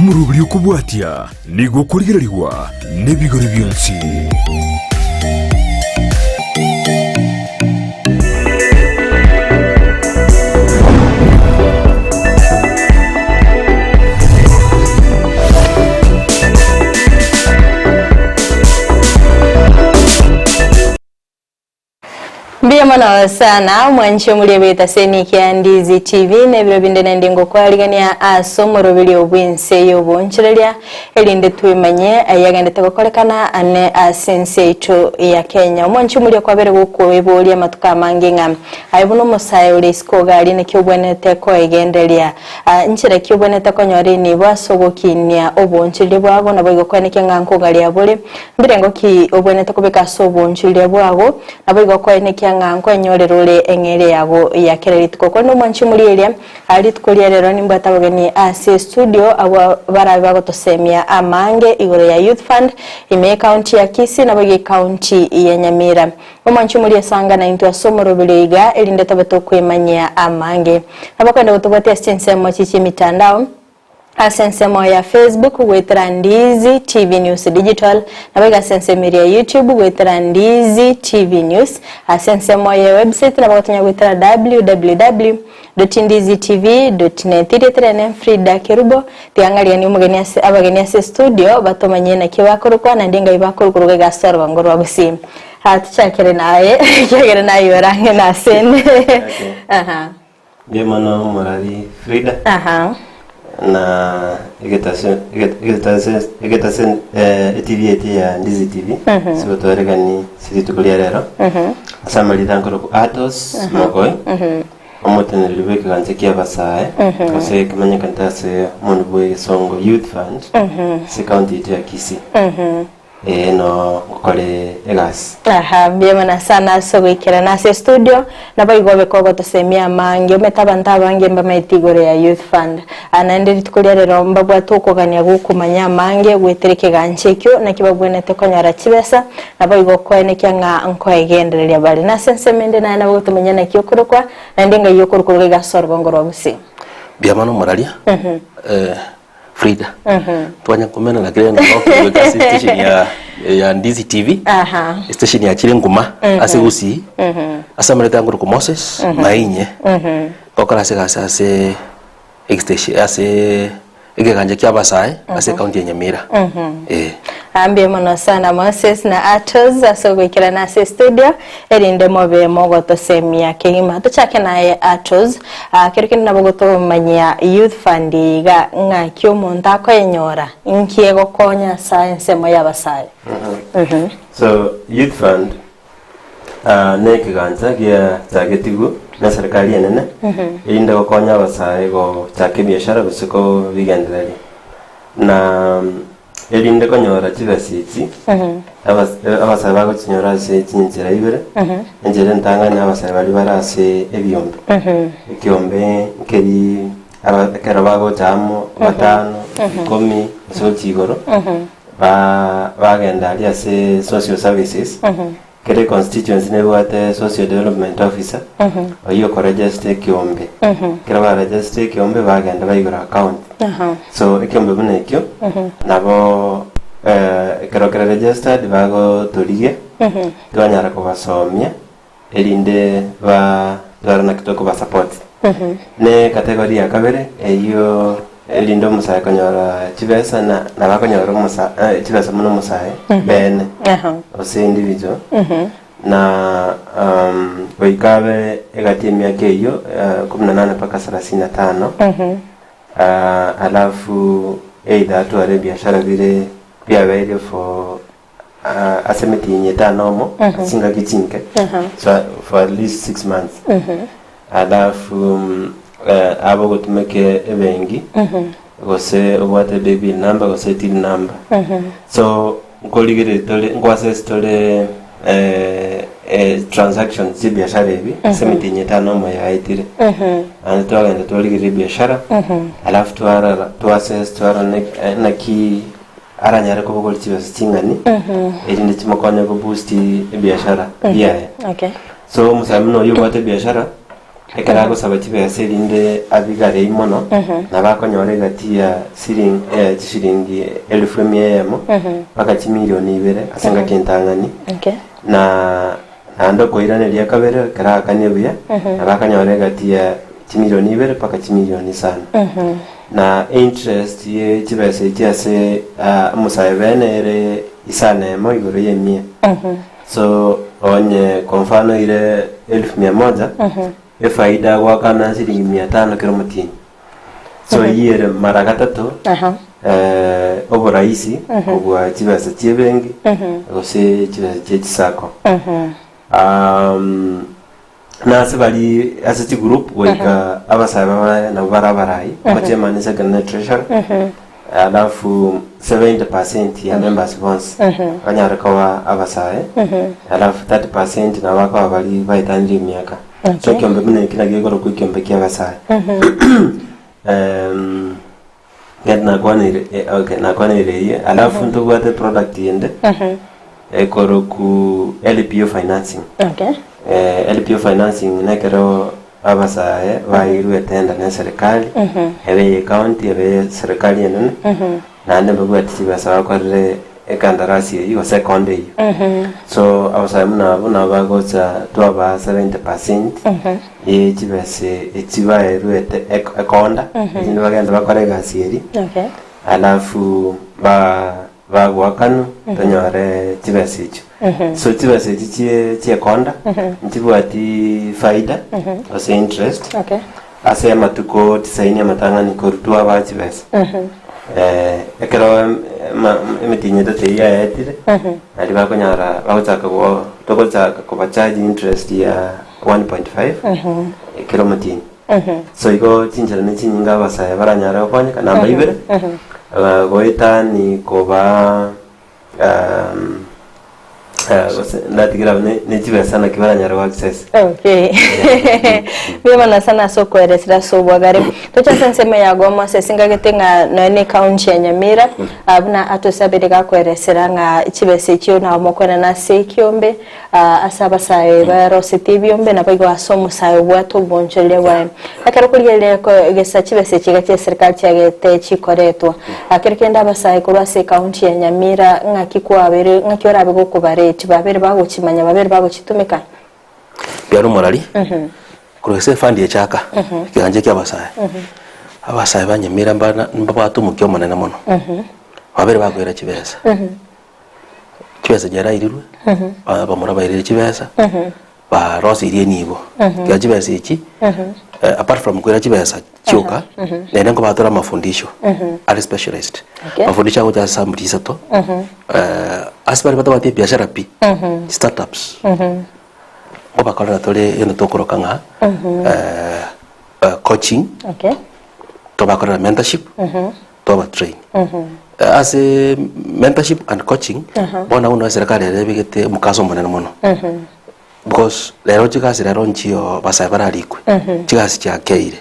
omurubiri okubwatya nigwo kurigirirwa n'ebigori byonsi. Biyamana sana mwancho muli beta seni kia Ndizi TV nebiro binde nendingo kwa ligania asomo robili obwinse yobonchirelia elinde tuimanye ayagende tekokolekana ane asense ito ya Kenya mwancho muli kwa bere guko eboli amatuka manginga aibuno musaye uli skogali ne kyobwenete ko egendelia nchire kyobwenete ko nyori ni bwasogo kinya obonchire bwabo nabo igokwanike nganko gali abole mbirengo ki obwenete ko bekaso obonchire bwabo nabo igokwanike nganko enyorerole engere yabo ya kererituko kono mwanchi mulielia alitukolia rero nimbata bagani ase studio abo barabe bagotosemia amange igoro ya Youth Fund ime county ya Kisii na bagi county ya Nyamira mwanchi mulie sanga na into asomo robiliga elinde tabato kwemanya amange abakwenda kutubatia stensemo chichi mitandao asensemo ya Facebook wetera Ndizi TV News Digital na bega asensemo ya YouTube wetera Ndizi TV News asensemo ya website na bagotonya wetera www.ndizitv.net itetere Frida Kirubo tiangalia ni umugeni abageni ase studio batomanye na kibakorukwa na ndinga ibakorukuru gasarwa ngoro abusi hatuchakere naye cyagere naye warange na sene aha Biyamana morali Frida na igetasen TV ya Ndizi TV so toregani siri tukulia rero asamali dankoro atos mogoi omotene libeke kanze kia basaye kose kimanya kantase monboy songo Youth Fund se county ya Kisii no kole egas biyamana sana sogo ikera na se studio na bayigobe kogo tosemia mange umetabanta bange mbamaitigore ya Youth Fund anaende tukulia rero mbabwa tukogania gukumanya mange gwetereke ganchekyo na kibabwenete konyara kibesa na bayigokwane kyanga anko egenderelia bali na sensemende na nabo tumenya na kyokurukwa na ndenga yokurukuru gasorwa ngoro busi biyamana moralia Frida twanya kumena na kile na kwa station ya Ndizi TV station ya Chilenguma asigusi asamereta nguru ku Moses mainye kokala se extension ase igeganje kya basaye ase county ya Nyamira ambie mono sana Moses na Atos asogwikira na ase studio erinde mobe mogoto semia kengima tuchake na Atos kirikini nabogoto manya Youth Fund ga ngakyo monta ko enyora inkiego konya science mo yabasaye so Youth Fund ne kiganza gya tagetigu na serikali yenene erinde konya abasaye go chake biashara gusiko bigendereri na erinde konyora kibasiti abasaye bago kinyora se kinyira ibere njere ntanganya abasaye bali barase ebyombe ikyombe keri abakera bago tamo batano 10 so kigoro bagenda ali ase social services kere constituency ne wate social development officer oyo ko register kyombe kera ba register kyombe bagenda bayigura account so ikyombe bunekyo nabo kera registered bago tolige twanyara ko basomya erinde ba dwarana kitoko ba support ne category ya kabere eyo elindo musaye konyora chibesa na bakonyora musaye chibesa muno musaye bene ose individual na boikabe egatimia keyo 18 mpaka 35 alafu either atware biashara vile pia vile for asemeti nyetanomo singa kichinke so for at least 6 months alafu abo gutumeke ebengi gose obwate baby number gose till number so ngoligire tole ngwase tole transaction zi biashara hivi semiti nyetano mo ya itire twagenda toligire biashara alafu twara na ki aranyara ko bogol chiwe stingani erinde chimokone ko boost biashara yeah okay so musamino yobwate biashara ekera gusaba chibese rinde abigare imono na bakonyore gatia shilingi 1,000 paka chimilioni 2 asenga kintangani na ando koirane lia kabere kera kanyebuya na bakanyore gatia chimilioni 2 paka chimilioni 5 na interest ye chibese chiase musayebene ere isane mo igoro yemie so onye kwa mfano ile 1,100 faida kwa kana shilingi 500 kila mtini so yere mara gatatu obo rahisi kwa chibesa chibengi gose chibesa sako na sebali asati group weka abasaba na barabarai kwa chema ni second treasurer alafu 70% ya members bonds kanyara kwa abasae alafu 30% na wako bali baitandi miaka so kiombe mine kila gego ko kiombe kia basae na kwa ile alafu ntugwate product yende ekoro ku LPO financing LPO financing nekero abasae bairu tenda na serikali ebe county ebe serikali yenene na ande bagwati chibasa kwa re ekandarasi yo second yo so abasae muna bagoza twaba 70% ye chibase echibairu ekonda indi bagenda bakore gasieri alafu bagwakanu tonyore chibase icho so chibase chie konda ntibwati faida ose interest ase matuko tisaini matangani korutua ba chibase ekero emitinye tote ya etire ali bakonyara bakotaka go tokotaka ko charge interest ya 1.5 ekero matini so iko chinjara ne chinyinga basaya baranyara okonyeka namba ibere goita ni koba ndatigira ne chibesa na kibara nyaro access bima na sana soko eresira so bwagare tocha senseme ya goma sesinga getenga na ne county ya Nyamira abuna atosabire ga kweresera nga chibese kyo na mokona na sekiombe asaba sae ba rositi biombe na bago asomo sae bwato bonjele wa akaro kulile ko gesa chibese kiga cya serikali cyagete chikoretwa akirikenda basae ko base county ya Nyamira ngakikwa ngakyora bigo kubare babere bago kimanya babere bago kitumika byaro morali kurese fandi echaka kiganje ky'abasaye abasaye banyemira mbabatu mukyo monene mono babere bagwera kibesa kibesa jara irirwe bamura bayirire kibesa ba rosi iriye nibo kya kibesa iki apart from kwera kibesa kyoka nene ngo batora mafundisho ari specialist mafundisho ngo cyasamburiza to asibari batabati biashara pi startups ngo bakorana tole yeno tokoroka nga coaching to bakorana mentorship to ba train as a mentorship and coaching bona uno serikali rebigete mukaso monene mono because lero chikasi lero nchio basaya bararikwe chikasi cha keire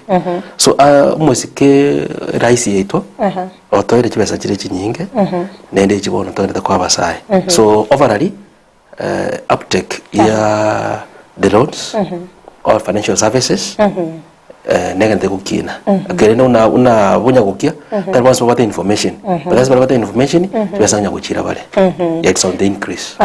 so musike raisi yeto otoire chibesa chire chinyinge nende chibona tonde kwa basaya so overall uptake ya the loans or financial services negante kukina akerena una bunya kukia kandi once bata information because bata information besanya kuchira bale it's on the increase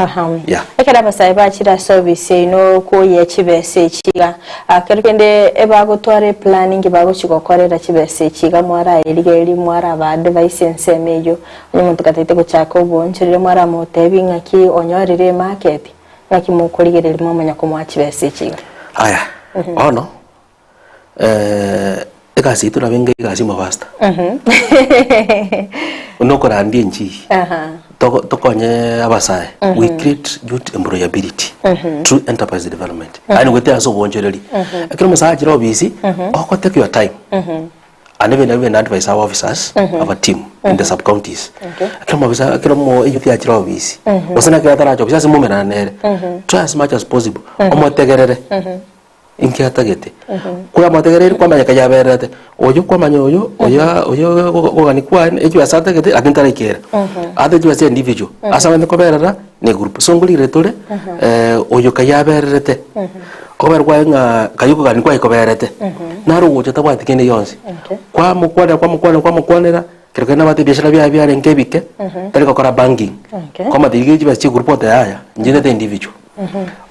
yeah ekara basaya bachira service no ko ye chibese chiga akerende ebagotware planning bago chikokorera chibese chiga mwara eri mwara ba advice ensemeyo umuntu katete ko chako bonchirire mwara motebi ngaki onyorire market ngaki mukorigere mumanya ko mwa chibese chiga aya ono ekasi itu nabenge ekasi mabasta unokora ndie nchi tokonye abasaye we create youth employability through enterprise development and we tell so bonjereli akiro musaje jiro bisi oko take your time and even advise our officers our team in the sub counties akiro mo youth ya jiro bisi osana kira tara job sasa mumena nere try as much as possible omotegerere inki atagete kwa mategerere kwa manya kajaberete oyo kwa manya oyo gogani kwa ejo asatagete akintara ikera ate jo ase individual asa wende ko berara ne group songuli retore oyo kajaberete kober kwa nga kayuko kan kwa ikoberete naro gocha tabati kene yonse kwa mukwanera kiriko na bati biashara bya renkebike tari kokora banking kwa matigi jiba chi group haya njine te individual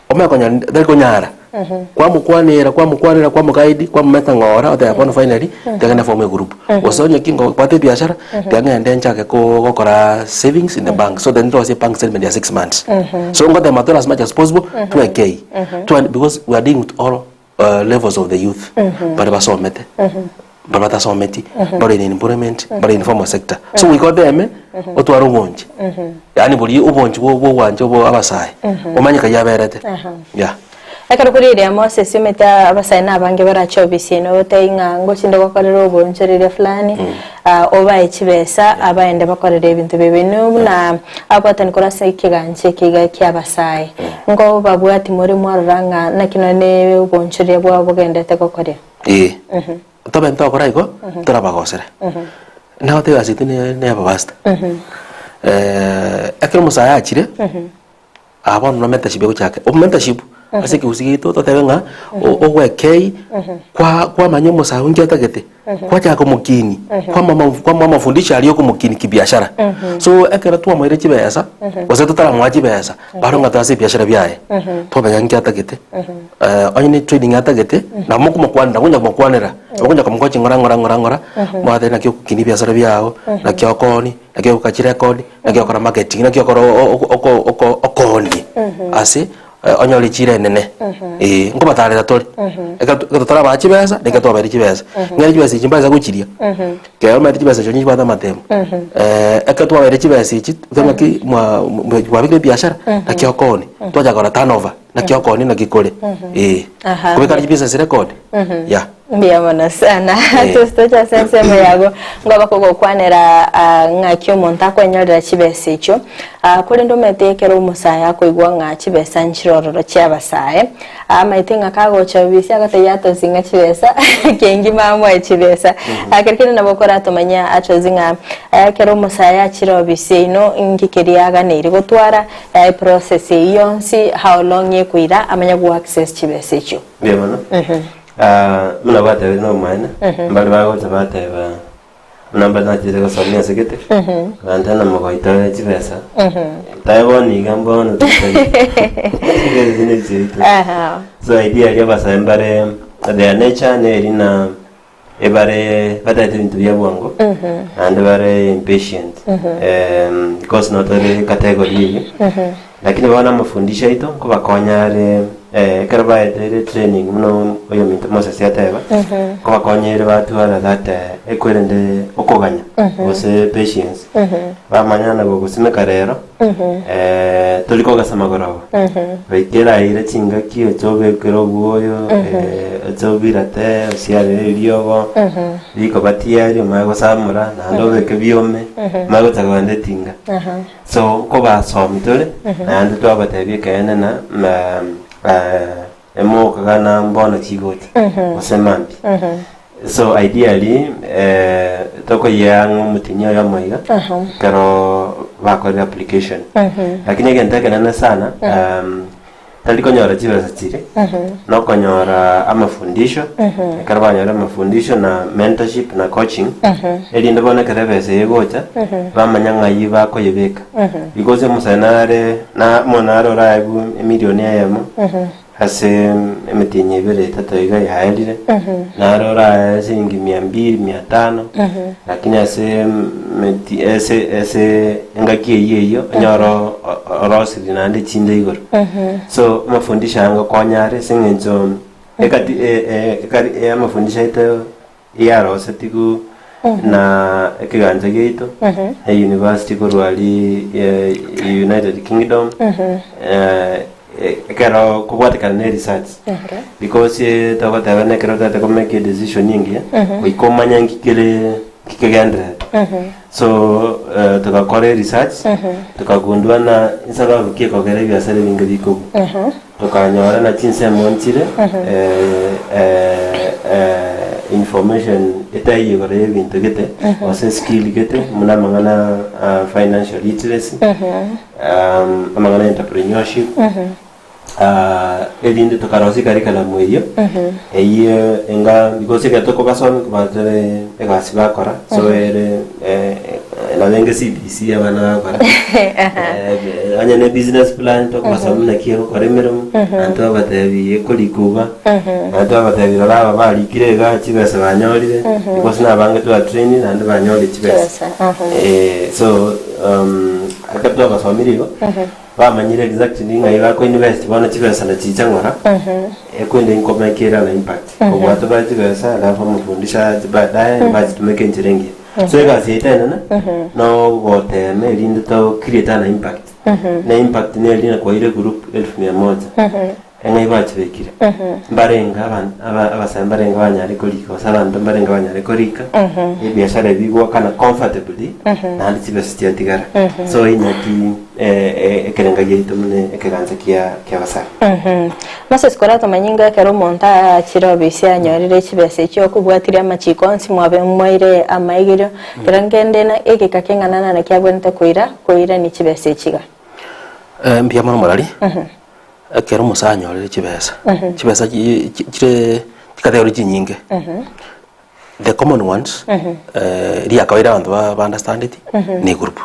ome konya tari konyara kwa mukwanera kwa mukaidi kwa mmeta ngora ota yapona finally tegana form group osonye kingo bati biashara tegana ndencha ko kokora savings in the bank so then do say bank statement ya 6 months so ngote matter as much as possible to a k because we are dealing with all levels of the youth but basomete babata someti but in employment but in formal sector so we got them otwaro ngonje yani buri ubonje wo wanje bo abasai umanyika yaberete yeah akarukuri ya Moses meta abasai nabange barachobisi no tayinga ngo chinde kwakorera uboncherere fulani oba ekibesa abaende bakorera ebintu bibinu na abatani korasa ikiganje kiga kyabasai ngo babwati muri mwaranga nakinone uboncherere bwa bugendete kokorera tobe ntokora iko turabagosere naho te asitine ne abasta akero musaya achire abon no mentorship go chake o mentorship asiki usigito to tebenga ogwekei kwa manyo musaya unjata gete kwa chako mukini kwa mama fundisha aliyo ko mukini kibiashara so akera tuwa mwire kibesa wase tutara mwaji besa baro ngatase biashara byaye to banga atagete onye trading atagete na muko mukwanira kunya mukwanira kunya kumkochi ngora mwate na kyo kini biashara byao na kyo koni na kyo kachire koni na kyo kora marketing na kyo kora okoni ase onyo lichire nene ngo batarera tori eka bachi besa eka to bari kibesa ngari kibesa chimbaza guchiria ke alma kibesa chonyi bada matemo eka to bari kibesa ichi tuma ki mwa bigre biashara na kyokoni twaja kora turnover na kyokoni na kikole kubeka kibesa record yeah mbiyabona sana tustocha sensema yago ngaba koko kwanera ngakyo monta kwenyorera kibese icho kuri ndo metekero umusaya ko igwa ngakibesa nchirororo cyabasaya amaitenga kago chabisi agate yato zinga kibesa kengi mamwe kibesa akirikira nabokora tumanya achozinga kero umusaya kirobisi ino ngikiriaga neri gutwara process yonsi how long yekuira amanya go access kibese icho mbiyabona muna bata no mana mbali bago tabata ba namba na tire ko somya segete kanta na mo ita chibesa taiwan gambo no so idea ya basa mbare the nature ne rina ebare bata tintu ya bwango and bare impatient because not the category lakini wana mafundisha ito ko bakonyare karaba training muno oyo minto Moses yateba ko bakonyere batu ala that ekwende okoganya ose patience bamanyana go gusimeka rero toliko gasama gorabo baikera ire chinga kiyo chobe kero buoyo chobirate osiare ryogo biko batiari mago samura na ndobe kebiome mago tagawande tinga so ko basomitore and to abatebi kene na emo kagana mbona chigoti osemambi so ideally toko yangu mutinyo ya moiga pero bakore application lakini gentaka nana sana tali konyora chiva satire no konyora amafundisho karabanyora amafundisho na mentorship na coaching eli ndabona karebese yegocha bamanyanga yiba ko yebeka because musanare na monaro raibu emilioni yamo hase emetinye bere tatoiga yaelire na rora shilingi 200 500 lakini ase ese ngaki yeyo nyoro rosi dinande chinde igor so mafundisha anga konyare singenzo ekati mafundisha ito yaro setigu na ekiganja geito university korwali United Kingdom kero kubwatikana ne research because tabatana kero tata ko make a decision nyingi ikomanya ngikire kikegendre so tukakore research tukagundua na insaba kiko gere byasare binga biko tukanyora na chinse monchire information etayi gore bintu gete ose skill gete muna mangana financial literacy amangana entrepreneurship elinde tukarosi karikala mweyo eyo enga because gatoko basomi kubatere egasi bakora so ere la lenge CBC abana bakora anya ne business plan to basomi na kiyo koremero anto batebi ekolikuba anto batebi baba bali kirega kibese banyorire because na bange to training and banyorire kibese so akato basomi rigo bamanyire exactly ngai bako invest bana kibesa na chichangora ekwende inkomekera na impact obwato ba kibesa alafu mufundisha baadaye bazi tumeke njirengi so egasi itena no bote melinde to create na impact na impact ne lina kwa ile group 1100 engai bachibekire mbarenga abasambarenga banyari kolika sabantu mbarenga banyari kolika ebiashara bigwa kana comfortably na ndibese tiatigara so inyaki ekerenga yeito mune ekeganza kia basara mase skora tomanyinga kero monta chiro bisia nyorire chibese cyo kubwatira machikonsi mwabe mwaire amaigiro kerangende na ekekakengana na kyabwenta koira ni chibese chiga mbia mono morali kero musanyorire chibesa chibesa chire category nyinge the common ones ria kawaida bantu ba understand it ni group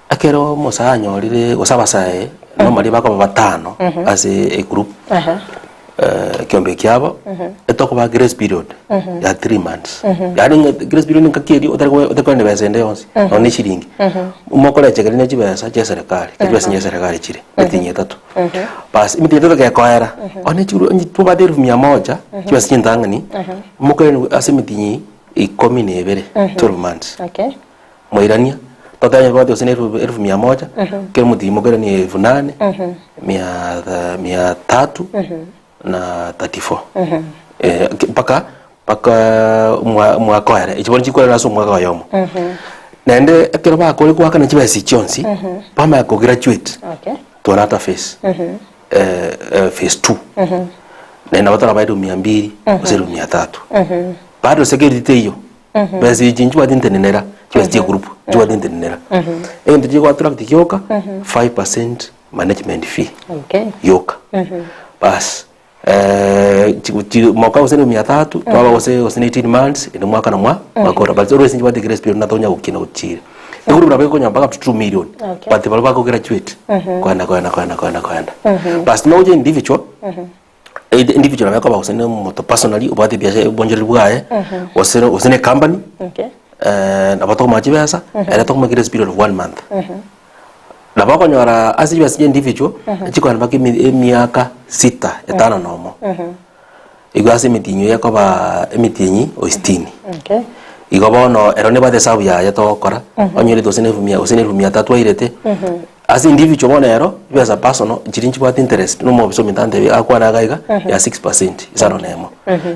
akero musanyorire osabasae no mali bako batano as a group kiombe kyabo etoko ba grace period ya 3 months yani grace period nkakiri otakwende basende yonsi oni shiringi umokole chekali ne chibesa cha serikali kibesa nya serikali chire mitinye tatu bas mitinye tatu ke kwaera oni churu tubade 100 kibesa chintangani umokole asimitinye ikomine ebere 12 months okay moirania totanya kwa tio sene 100 kile mutimo kile ni 800 300 na 34 paka mwaka era ichiboni chikora naso mwaka wa yomo nende akero ba kole kwa kana chibesi chonsi pama ya graduate okay to another phase phase 2 nenda batara baido 200 0 300 bado security hiyo basi jinjwa dintenera chibesi group jwa dintenera ende jiko attract yoka 5% management fee okay yoka bas mwaka usene 300 twaba usene 18 months ende mwaka na mwaka but always njibate grace period na tonya ukina uchire nguru brabe ko nyamba ka 2 million but balba ko graduate kwanda bas no je individual individual yako ba usene moto personally ubate biashara bonjeri bwaye usene company okay na bato majibesa era to grace period of 1 month na bako nyora asiba sije individual chiko anabaki miaka 6 etano nomo igwase mitinyo yako ba mitinyi o 60 okay igobono erone ba desabu ya to kora onyere to sene 300 irete as individual bona ero beza personal jirinchi ba interest no mo biso mitande akwana gaiga ya 6% isano nemo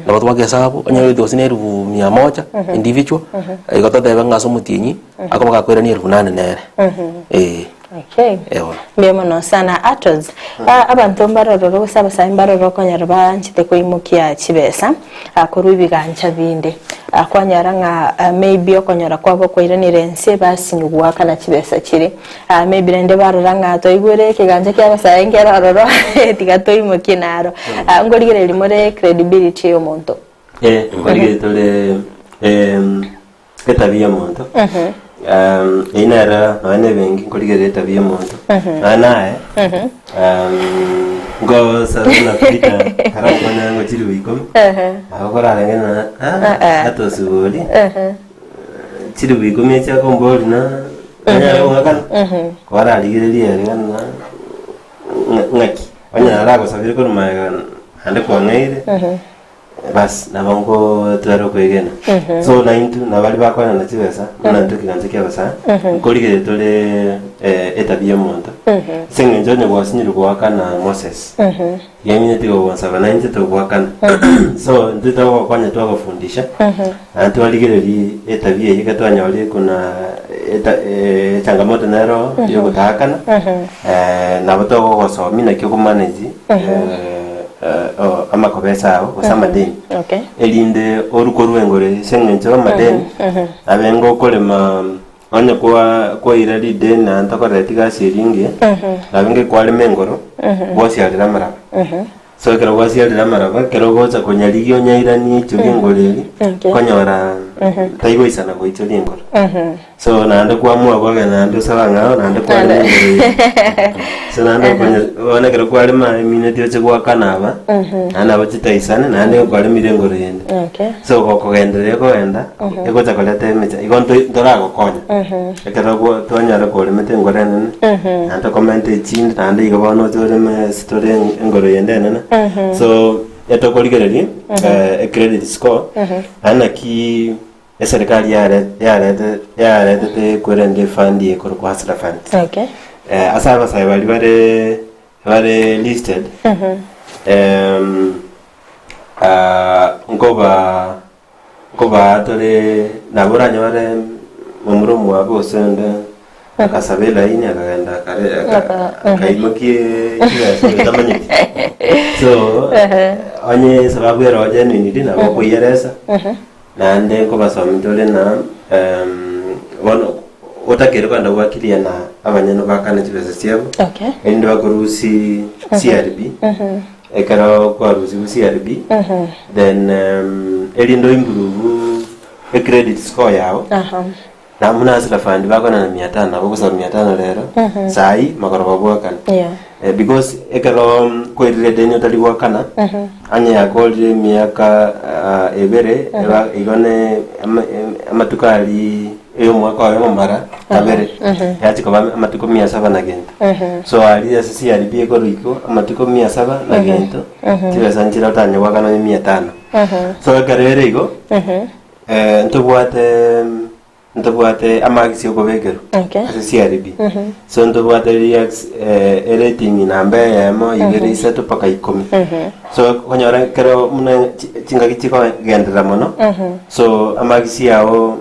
na bato bake sabu onyere to sene 100 individual igotata banga so mutinyi akoba kwera ni 800 nere okay mbemo no sana atos abantu mbaroro gusaba sa mbaroro konyarba nchite kuimukia chibesa akuru ibigancha binde akwanyara nga maybe okonyara kwabo koiranire nse basinyugwa kana chibesa chiri maybe rende baroranga to igure kiganja kya basa engera roro tigato imuki naro ngorigere limore credibility yo monto ngorigere tole etabia monto inara ane bengi ngorigere tabia monto anae ngo sana pita karabona ngo chiri wiko akora arengena ato sugoli chiri wiko mecha kombori na anya ngakana kwara aligiri arengana ngaki anya arago sabiri ko maga hande ko ngaire bas nabango twaro kwegena so 92 nabali bakwana na chibesa na ntukiganze kya basa koligere tole etabia monto senge njonye bwasinyiru kwakana Moses yemine tigo bonsaba 90 to kwakana so ndito kwanya twa kufundisha antu waligere etabia yikatwanya wali kuna changamoto nero yo kutakana na bato ko so mina kyo ku manage amakobesa abo osamadeni okay elinde oruko ruengore senge njo madeni abengo kolema onye kwa irari den na ntakoreti gasiringi nabinge kwali mengoro gwasiarira maraba so kero gwasiarira maraba kero gocha konyarigio nyairani chulingoreri konyora taigo isana go chulingoro so nande kwamua kwa nande sabanga nande kwali so nande kwanya kero kwali ma minute yoche kwa kanaba ana bachitaisana nande kwali mirengoro yende so kogenderera koenda egocha kolete mecha igonto ndorago konya ekero go twanyara kole mete ngorene nande comment chin nande igobono tore me story ngoro yende nene so etokoligereri credit score anaki serikali yarete kurende fund yekoro kwa hasra fund asaba sai bali listed ngoba tole naburanya bare mumurumu wabo sende akasabela ini akagenda kaimukie kile tamanyiki so anye sababu ya roje nini na ko yeresa nande ko basomjole na wono otakere kwanda wakilia na abanyano bakana kibese cyabo ende bakurusi CRB ekara kwa rusi CRB then elindo improve credit score yao na munasila fund bakona na 500 bakosa 500 lero sai makoro babwakana because ekero ko irede nyo tali wakana anya yakoli miaka ebere igone amatukali eyo mwaka wa mara kabere yati ko amatuko 700 na gento so ali ya CRB ko riko amatuko 700 na gento tiba sanjira tanya wakana 500 so karere iko ntobwate amagisi okobekero CRB so ntobwate reax rating nambe yamo ibere iseto paka 10 so konyora kero muna chinga kichiko gendera mono so amagisi yao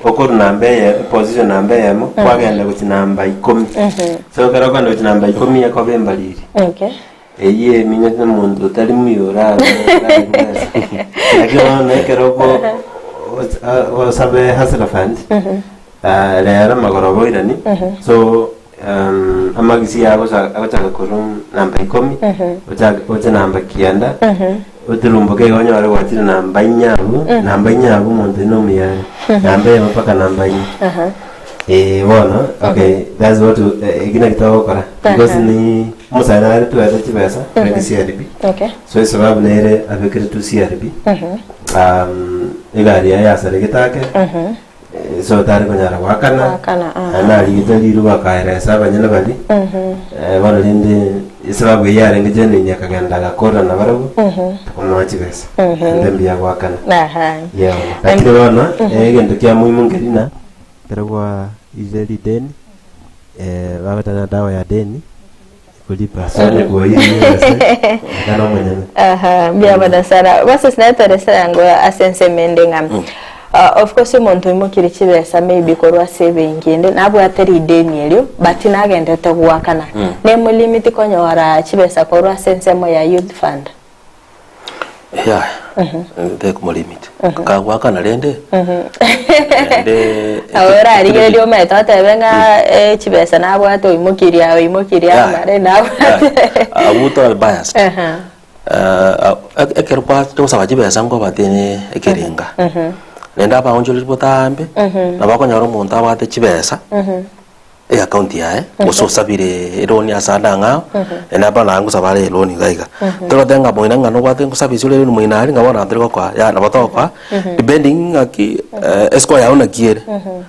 okoru nambe position nambe yamo kwagenda kuti namba 10 so kero kwanda kuti namba 10 yakobe mbaliri eye minete mundu tali muyora lakini kero ko sabe hasra fund lera magorobo irani so amagisi yabo akataka kurum namba 10 ocha namba kianda utirumbo ke gonyo ari watira namba nyabu muntu no miya namba mpaka namba 4 bueno okay that's what igina kitawo kora because ni musana ari tu ata chibesa CRB so sababu nere abekere tu CRB igari ya sare gitake so tari konyara wakana ana ligitaliru wakairesa banyana bali bana linde sababu yare ngijene nyakaganda gakora na barabu kumwachi besa ndembi ya wakana yeah lakini bana egento kya muhimu ngerina terwa izeli deni babatana dawa ya deni kulipa sana kwa hiyo kana mwenyewe bia badasara basi sinaitwa yango asense mendenga of course umuntu imukiri kibesa maybe korwa saving ende nabo atari deni elyo but nagende togwakana nemo limit konyora kibesa korwa sense mo ya youth fund yeah the limit kagwakana lende ahora ari lyo meta tabenga kibesa nabo ato imukiria mare nabo abuto bias ekerpa to sabaji besa ngo batene ekeringa nenda ba onjoli botambe nabakonyaro umuntu abate kibesa account yae musosabire eroni asadanga enaba nangu sabare eroni gaiga tero tenga boina ngano bate ngusabise ule muina ali ngabona ndiko kwa ya nabatoka depending aki esco ya una kiere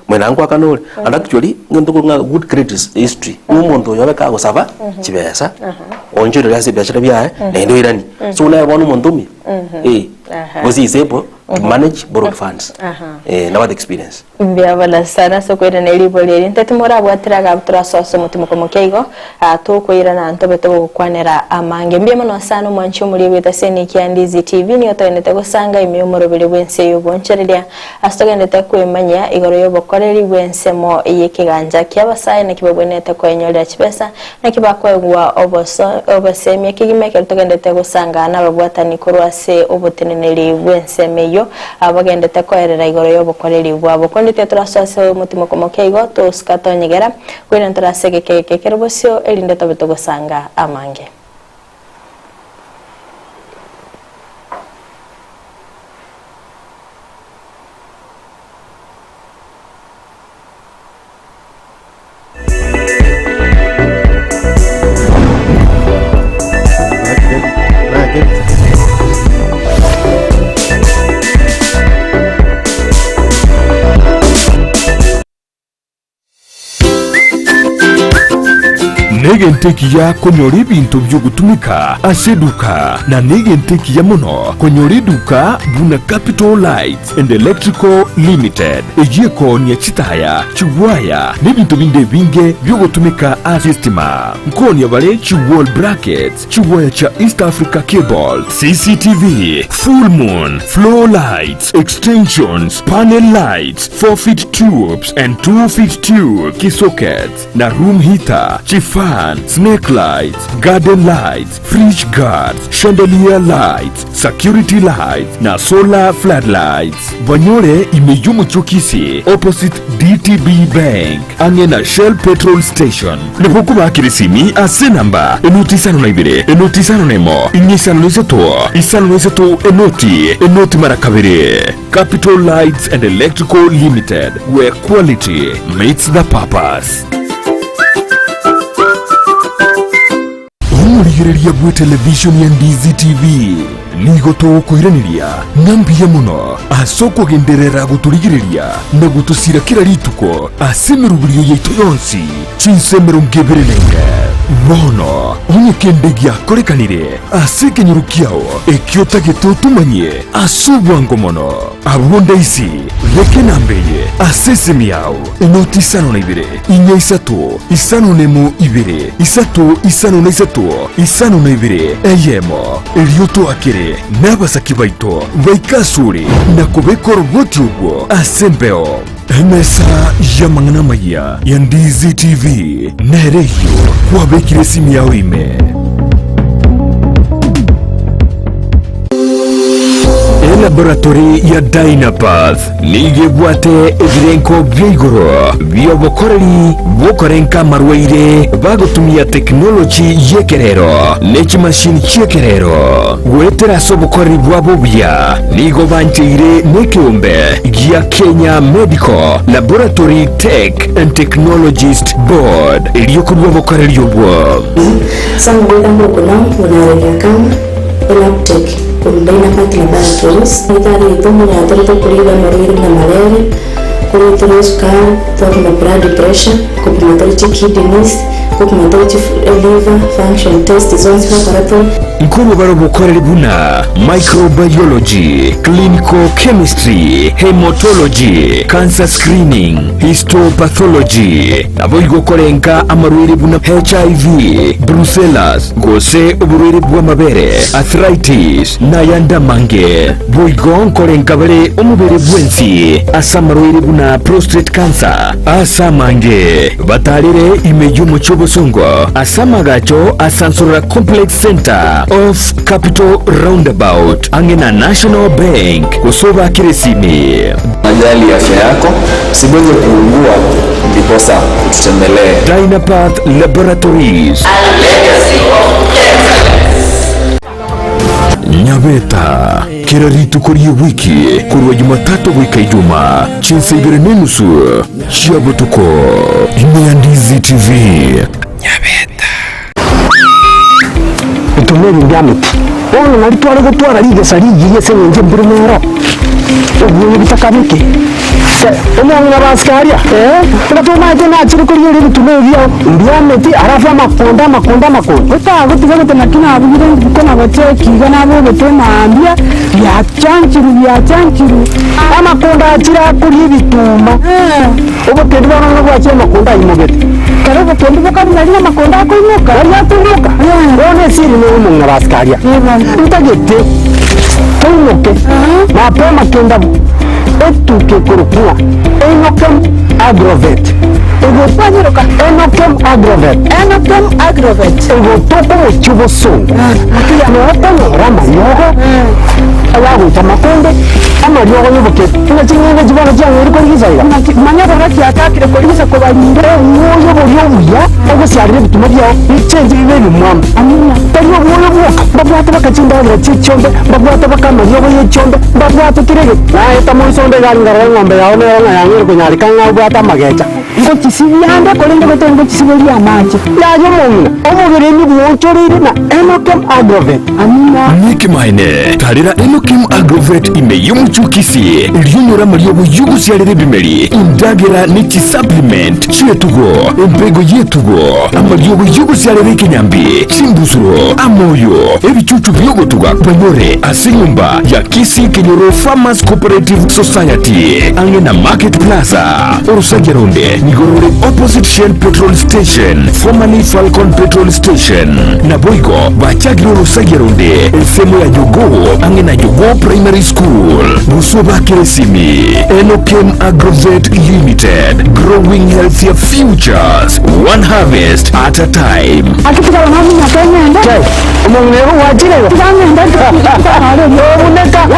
muina ngwa kanole and actually ngundukunga good credit history umuntu yobeka gusaba kibesa onjoli yase biashara byae nendo irani so na yabona umuntu mi was he able to manage borrowed funds now the experience mbia bala sana so kwera neli boleri ntetumora bwatiraga turasoso mutumuko keigo atukwira na ntobeto kwanera amange mbia mano sana mwancho muri bita seni Kiandizi TV ni otoendete gusanga imiyomoro bili bwense yobonchereria astogendete kwemanya igoro yobokoreri bwense mo yekiganja kyabasaya na kibabwenete kwenyolya kibesa na kibakwegwa obosemi kigimeke togendete gusanga nababwatani kurwase obotenene bukaniri bwensemeyo abagendete koerera igoro y'obukoreri bwabo kondite turasose mutima komokeigo toskatonyegera kwina turasegekeke kerobosio elinde tobeto gusanga amange. Negenteki ya konyora ibintu byo gutumika aseduka na negenteki ya muno konyora iduka buna Capital Lights and Electrical Limited ejeko ni chitaya chiwaya n'ibintu binde binge byo gutumika asistima nkoni yabale chiwall brackets chiwaya cha East Africa Cable CCTV full moon floor lights extensions panel lights 4-feet tubes and 2-feet tube key sockets na room heater chifa snake lights, garden lights, fridge guards, chandelier lights, security lights na solar floodlights. Banyore imeyumu chukisi opposite DTB Bank ange na Shell petrol station. Nebuku bakirisimi ase namba enoti sano na ibire enoti sano nemo inyisano nizeto enoti marakabire. Capital Lights and Electrical Limited, where quality meets the purpose. Umurigireria bwe television ya Ndizi TV nigoto kuiraniria nambiye muno asoko genderera guturigireria na gutusira kira rituko asemeruburiyo yeito yonsi cinsemero ngeberelenge bono onyekendegi akorekanire asekenyirukiao ekiota gitutumanye asubwango mono abonda isi reke nambeye asesemiao enoti isano na ibire inya isatu isano nemu ibire isatu isano na isatu isano na ibire eyemo elioto akire n'abasaki baito baikasure na kubekora ubwoti ubwo asembeo emesa yamangana maya ya Ndizi TV nereyo wabekire simu yawe ime laboratory ya Dynapath nigebwate ebirenko by'igoro byobokoreri bokorenka marweire bagutumia technology yekerero n'ekimashini cyekerero gwetera sobokoreri bwabo bya nigo banchire n'ekiumbe ya Kenya Medical Laboratory Tech and Technologist Board iliyokurwa bokoreri yobwo sangwenda mukuna munarelia kama elaptech Dynapath Laboratories itari itomo ya torito kuriba marwiri na malaria kuritora sukari torno blood pressure kupima kidneys kupima liver function test zones laboratory nkuru baro bukoreri buna microbiology clinical chemistry hematology cancer screening histopathology abo igokorenka amarwiri buna HIV brucellosis gose uburwiri bw'amabere arthritis na yanda mange boigon korenka bare umubere bwensi asamarwiri buna prostate cancer asamange batarire imeyumo chobosongo asamagacho asansora complex center of Capital Roundabout angena National Bank kusoba kiresimi. Majali afya yako usiweze kuugua ndiposa tutembelee Dynapath Laboratories. Nyabeta kiraritu kuri wiki kurwa Jumatatu wika Ijumaa chinsa ibere nenusu chiabutuko ime Ndizi TV. Nyabeta utumeri ngamiti ono nalitwara gutwara ligesa ligiye senje mbirumero ubuye bitakabike omwana n'abaskaria tugatuma tena kiri kuri iri tumevyo ndiameti arafa makonda utagutigate nakina abugire ndikona bateki gana bo betema ambia bya chanchiru amakonda akira kuri bitumba ubu kedwa no bwache makonda imogete karabo kendi bokabina lina makonda akoimuka yatumuka one siri no mu n'abaskaria utagete tunoke mapema kenda etuke kurukua Enokem Agrovet Enokem Agrovet ego toko mo chibo songo akija no rama yogo ayago tamakonde ama lyo nyoboke ina chingenge jibana jangu iri korigiza iga manya bora kiakakire korigiza ko balinde uyo bori omuya ogo syarire bituma bya ichenje bibe bimwamba amina tari obuyo bwoka babwata bakachinda bya chichombe babwata bakamanya obo yechombe babwata kirege naye tamuisonde galingara ngombe yawe na yangu kunyari kanga bwata magecha ngo kisiyande kolende gotongo kisiboli amache yayo mumwe omugere ni bwochorire na Enokem Agrovet amina Niki maine tarira Enokem Agrovet imeyumuchukisi ilionyora muri obuyugu syarire bimeri indagera niki supplement chetugo embego yetugo amari obuyugu syarire kinyambi chimbusuro amoyo ebichuchu byogotuga banyore asinyumba ya Kisi Kenyoro Farmers Cooperative Society angena Market Plaza Orusageronde Nigorore opposite Shell Petrol Station formerly Falcon Petrol Station na Boigo Bachagiro Orusageronde semo ya Jogo angena Jogo Primary School Busoba Keresimi Enokem Agrovet Limited growing healthier futures one harvest at a time. akifika wangu na Kenya ndio omongero wajire tanga ndio uneka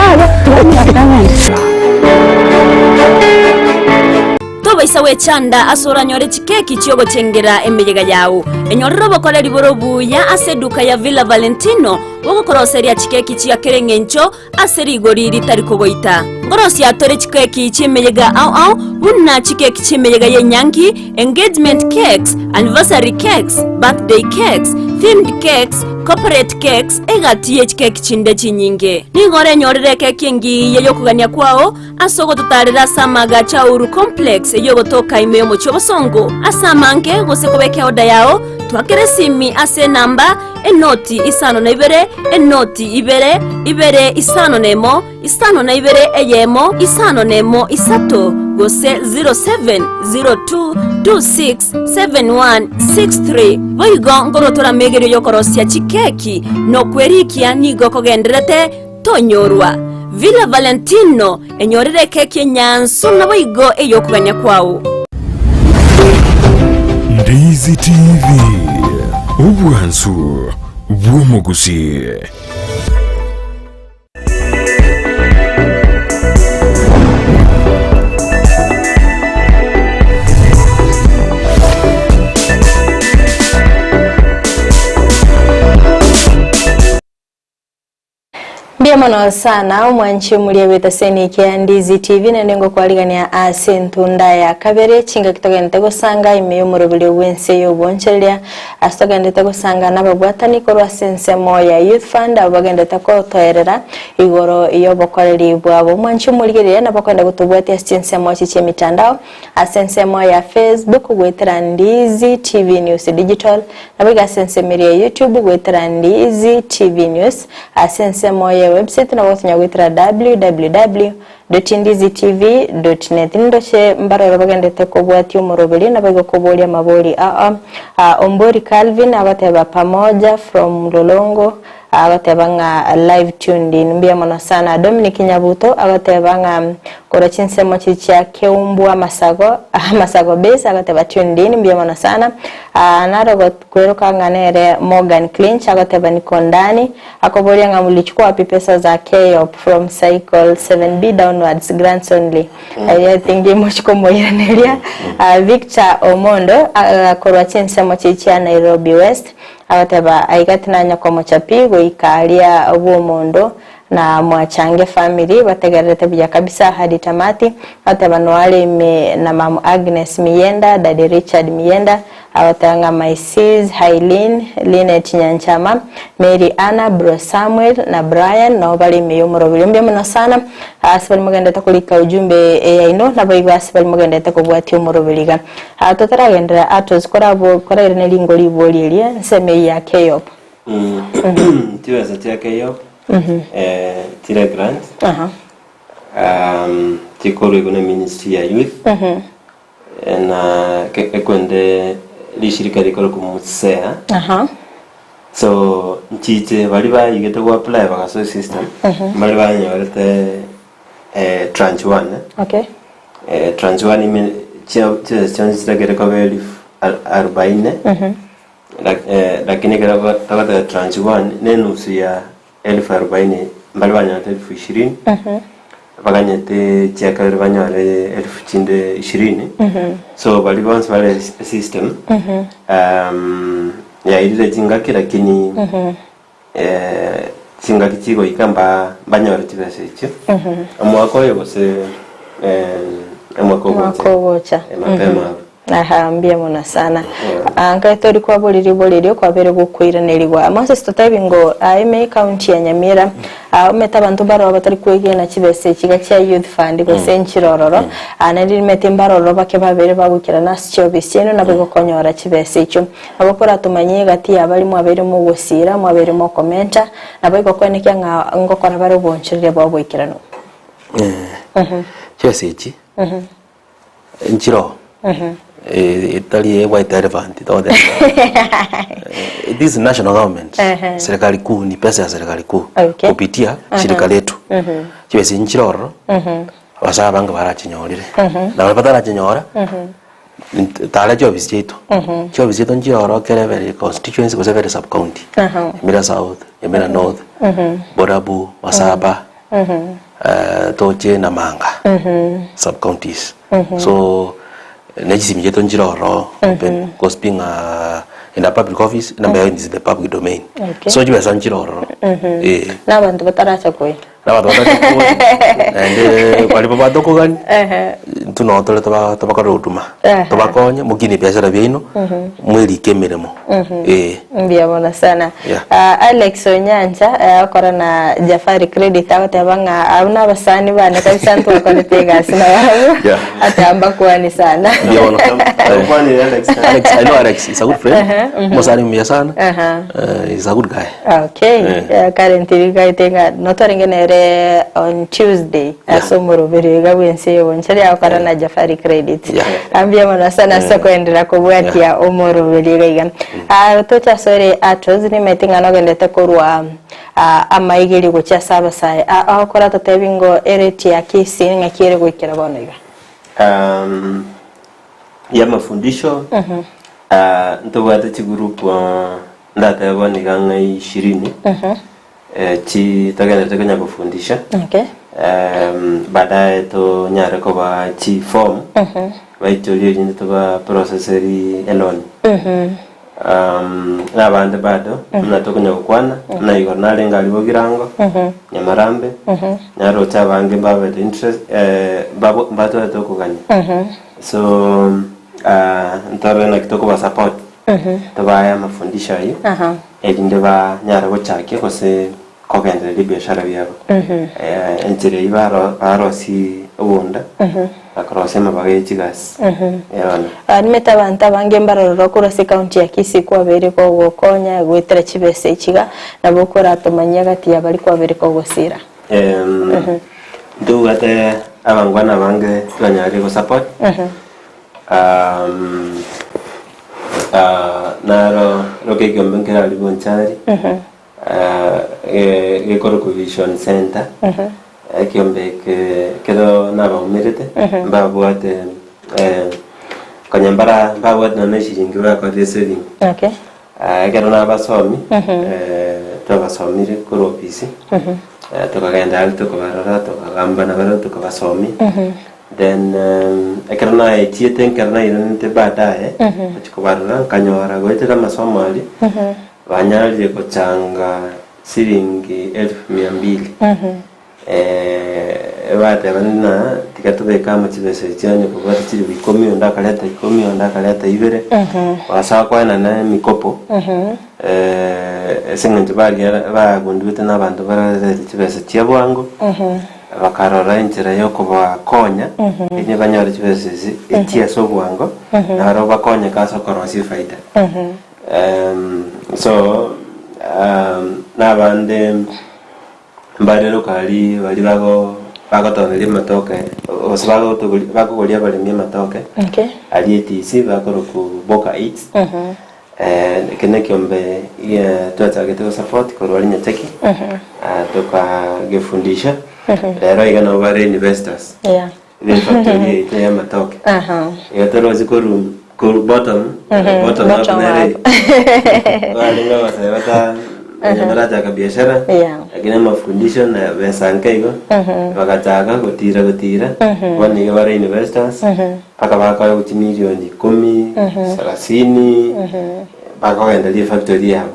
tobaisa wechanda asora nyore chikeki chiogo chengera emeyega yawu enyorero bokole liboro buya aseduka ya Villa Valentino bogokoroseria chikeki chia kerengencho aserigori ritari kogoita ngorosi atore chikeki chimeyega au bunna chikeki chimeyega yenyangi engagement cakes anniversary cakes birthday cakes themed cakes corporate cakes egatiye chikeki chinde chinyinge ningore nyorere keki ngi yeyokugania kwao asogo tutarira samaga chauru complex yogotoka imeyo mochobosongo asamange gosekobeke oda yao twakere simi ase namba enoti isano na ibere enoti ibere isano nemo isano na ibere eyemo isano nemo isato gose 0702267163 boigo ngorotora megero yokorosia chikeki no kwerikia nigo kogenderete tonyorwa Villa Valentino enyorere keki nyanso na boigo eyokuganya kwao. Ndizi TV ubwansu bw'omuguzi. Mono sana mwanchi mulia weta seni kia Ndizi TV na nengo kwa ligania asentunda ya kabere chinga kitoka nitego sanga imeyo murubili wense yo bonchelia astoka nitego sanga na babuata nikoro sense moya youth fund abagenda tako toerera igoro iyo bokoreli bwabo mwanchi mulia na bakwenda kutubuati sense moya chiche mitandao asense moya Facebook gwetera Ndizi TV News Digital na biga sense media YouTube gwetera Ndizi TV News asense moya website na wothnya gwitira www.ndizitv.net ndoshe mbara bagendete ko bwati umurobeli na bago kobolia maboli Ombori Calvin abateba pamoja from Lolongo abatebanga live tuned in mbia mona sana Dominic Nyabuto abatebanga kora chinsemo chicha keumbwa masago base abateba tuned in mbia mona sana naro kweruka nganere Morgan Clinch abateba nikondani akobolia ngamulichukua pesa za KOP from cycle 7B downwards grants only I think muchiko moyanelia Victor Omondo kora chinsemo chicha Nairobi West abateba aigatina nyakomo chapigo ikalia Omondo na mwachange family bategerete bya kabisa hadi tamati abateba noale na mamu Agnes Miyenda Daddy Richard Miyenda abatanga Maisis Hailin Linet Nyanchama Mary Anna Bro Samuel na Brian na bali meyomoro bilyombe mna sana asbali mugenda takulika ujumbe yaino na bayiga asbali mugenda takobwati umoro biliga atotaragendera atozikora bo kora irene lingoli bolielia nseme ya KOP tiwa za KOP tira grant tikoro igona ministry ya youth na kwende lishirika likoro kumusea so nchite bali bayigete ku apply bakaso system bali banyorete tranche 1 okay tranche 1 ime chance tegere ko beli 40 lakini kama tabata tranche 1 nenusu ya 1040 mbali banyate 20,000 baganyete cheka banyare 20,000 so bali bonse bale system ya ile jingaki lakini jingaki chigo ikamba banyare tibese icho amwako yose amwako gocha mapema ahambia mona sana anka tori kwa boliri kwa bere gukwira neligwa Moses totabingo aime county ya Nyamira umeta bantu baro batari kwegena kibese kiga cya youth fund go senchirororo anari metembaroro bake babere bagukira nasyo biseno nabwo konyora kibese icyo abakora tumanye gati abari mu abere mu gusira mu abere mu commenta nabwo kweneka ngokora bari bonchirire babo ikirano kibese iki nchiro Italy white relevant this is national government serikali kuu ni pesa ya serikali kuu kupitia shirika letu kibese nchiroro basaba banga barachinyorire na barapata chinyora tala jobs jeto jobs jeto nchiroro kelevere constituency ko sub county Nyamira South Nyamira North Borabu Masaba Toche na Manga sub counties so Najisi mjeto njiroro because being in a public office number is the public domain so jibe san njiroro na bantu bataracha koi and kwali baba doko gani tuno tole tabakora utuma tabakonye mugini biashara bino mweli kemeremo mbia bona sana Alex Onyanja akora na Jafari Credit abatabanga abuna basani bana kabisa ntu akonetega sina atamba kwani sana mbia bona kwani Alex I know Alex is a good friend mosani mbia sana is a good guy okay currently guy tenga notorengenere on Tuesday asomoro berega wense wonchari akora na Jafari Credit ambia bona sana soko endera kubwatia omoro berega igan tocha sore atos ni metinga no gendete korwa amaigiri gocha saba sai akora totebingo ereti akisi ngakire gwikira bono iga ya mafundisho ntobata chi group ndata boni ganga 20 chi tagana kanya kufundisha baadaye to nyare ko ba chi form baitolio nyine to ba processori elon na bande bado na to kunya kwana na igor na lenga libogirango Nyamarambe nyaro cha bange babe interest bato to kugani so ntoro na kitoko ba support to baya mafundisha hiyo ejinde ba nyara gochake kose kogendere biashara byabo entire ibaro si ubunda akrose mabage chigas meta banta bange mbaroro kuro se county ya Kisii kwa bere ko gokonya gwetera kibese kiga nabo kora tomanya gati ya bari kwa bere ko gosira do ate abangwana bange twanyari go support naro roke gyombengera ali bonchari gekoro ku vision center kiombe kedo naba umirete mbabwate kanyambara mbabwate na neshiringi ba saving kedo naba somi twabasomire ku office tukagenda ali tukabarora tukagamba na baro tukabasomi then kedo na chieten kedo na irente baadaye tukabarora kanyora goitera masomo ali banyari kuchanga siringi 1200 bate bana tikatubeka mu kibese cyane kuba kiri bikomi ndakaleta ikomi ndakaleta ibere wasa kwana na mikopo singa tubari bagunduite n'abantu baraze kibese cyabwango bakarora inzira yo kubakonya ine banyari kibese ikiya sobwango naro bakonya kaso korosi faida so nabande mbarero kali bali bagotonera matoke osbago bagogolia bali matoke ali etisi bakoro ku boka eats kene kiombe ya twatagete support ko wali nyateki toka gefundisha lero igana bare investors ile factory ya matoke yotoro zikoru ku bottom up na wali ngawa sasa nyamara ka biashara lakini mafundisho na besanke iko wakataka kutira wani wale investors paka baka uti milioni 10 30 paka waendelee factory yao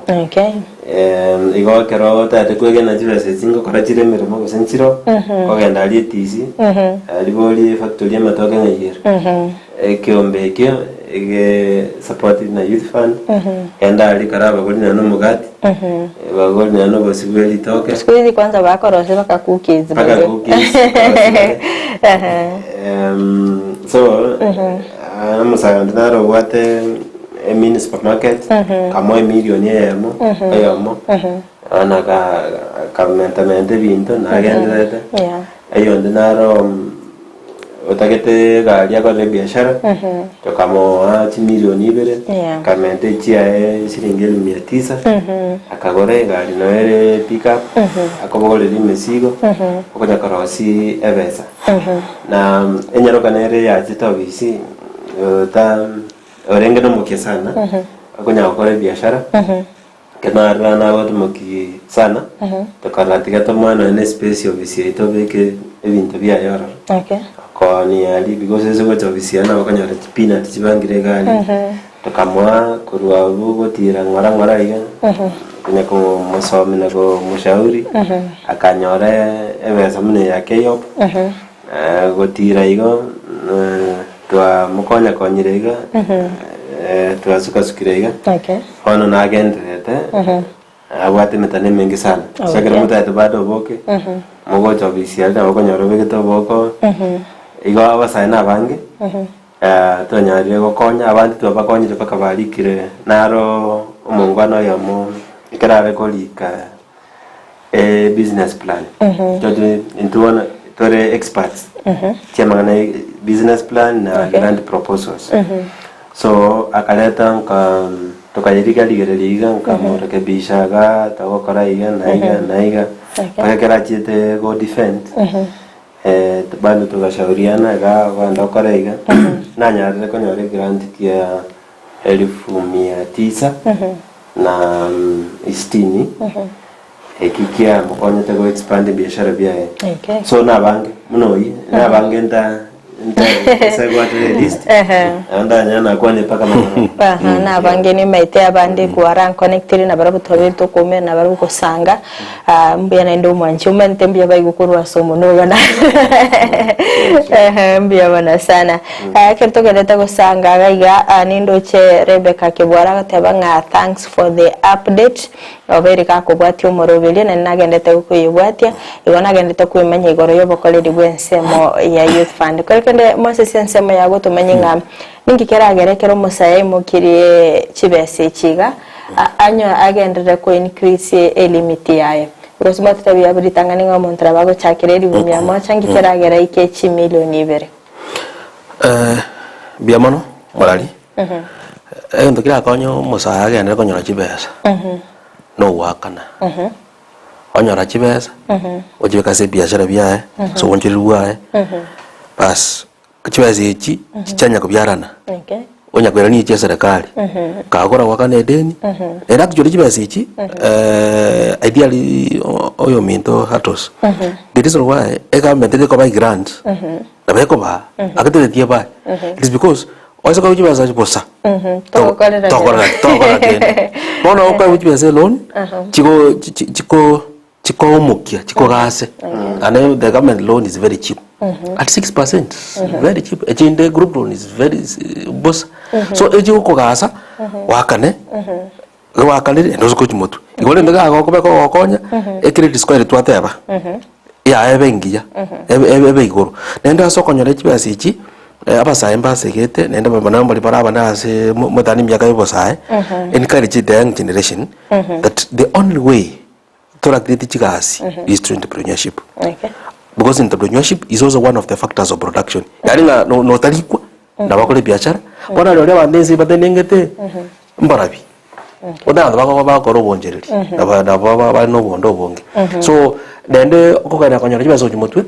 iko kero tate kwege na jira sezingo kora jire mirimo gusensiro ko genda ali tizi aliboli factory matoka ngayira kiombe kyo support na youth fund enda ali karaba kuli na mugati bagoli na no bosibeli toke sikuizi kwanza bakorose baka cookies so amusanga ndaro wate mini supermarket kama milioni yemo ayamo ana ka mentamente bintu na gendete ayo ndaro utakete gari yako ya biashara to kama milioni ibere kamente chia shilingi 900 akagore gari noere pick up akobole limesigo okonya karosi ebesa na enyaro kanere ya chitobisi ta orenge no muke sana akonya okore biashara kena rana watu muki sana to kalatika to mwana ne space obisi ito beke ebintu bya yoro koni ali because ese kwa obisiana wakanya peanut chibangire gari to kamwa kurwa bugo tira ngara iga kunya ko musomi na ko mushauri akanyore ebesa mune yake yop gotira igo twa mukonya konyirega twasuka sukirega ono na agendete abwate metane mengi sana sakira mutate bado boke mugo chobisia da okonyoro begeto boko igo abasana abange tonyarire gokonya abandi twabakonyire paka barikire naro umungwano yamo ikarare kolika business plan jojo intuona tore experts tiamana business plan na grand proposals so akaleta tukajirika ligereliga nkamurekebisha tawakora iga naiga pakera chite go defend bado tukashauriana kwenda kora iga nanyarire konyore grant ya 1900 na 60 ekikia mkonye tego expand biashara byae so nabange munoi nabange nda segwa list anda nyana kwa ne paka mama na bange ni maite abandi kuara connected na barabu tobe to kome na barabu kosanga mbya na ndo mwanchi umente mbya bai gukurwa somo no bana mbya bana sana kerto geleta kosanga gaiga nindo che Rebecca kibwara gateba nga thanks for the update oberika kubwati umorobeli na nagendete kuyibwatia ibona gendete kuyimenya igoro yobokole dibwensemo ya youth fund kende Moses ensemo yago tumenye ngam ningikera gerekero musaye mukirie chibese chiga anyo agendere ko increase limit yaye rosma tutabi abritangani ngomontra bago chakireri bumya mocha ngikera gera ike 1 milioni ibere biamono morali ndokira konyo musaye agendere konyora chibese no wakana onyora chibese ojibeka se biashara byae so wonjiruwa bas kichibese ichi chichanya kubyarana onya kwera ni chesa serikali kagora wakane deni era kujori chibese ichi ideally oyo minto hatos the reason why government ko buy grant na beko ba akete tie ba it is because oisa ko chibese chiposa tokora bono ko chibese loan chiko mukia chiko gase and the government loan is very cheap at 6%, very cheap. The group loan is very boss. So ejo ko gasa wakane wakane ndozo ko chimoto igole ndaga ko konya e credit score twateba ya ebengiya ebe igoro nenda sokonyore chibase ichi abasa embase gete nenda bana mbali baraba nase mutani myaka yobosae encourage the young generation that the only way to create chigasi is through entrepreneurship. Because entrepreneurship is also one of the factors of production. Yani no talikwa na bakole biashara bona leo bandenzi batenengete mbarabi oda bako bakoro bonjereri na baba no bondo bonge so dende okokana kanyora chibazo chimotwe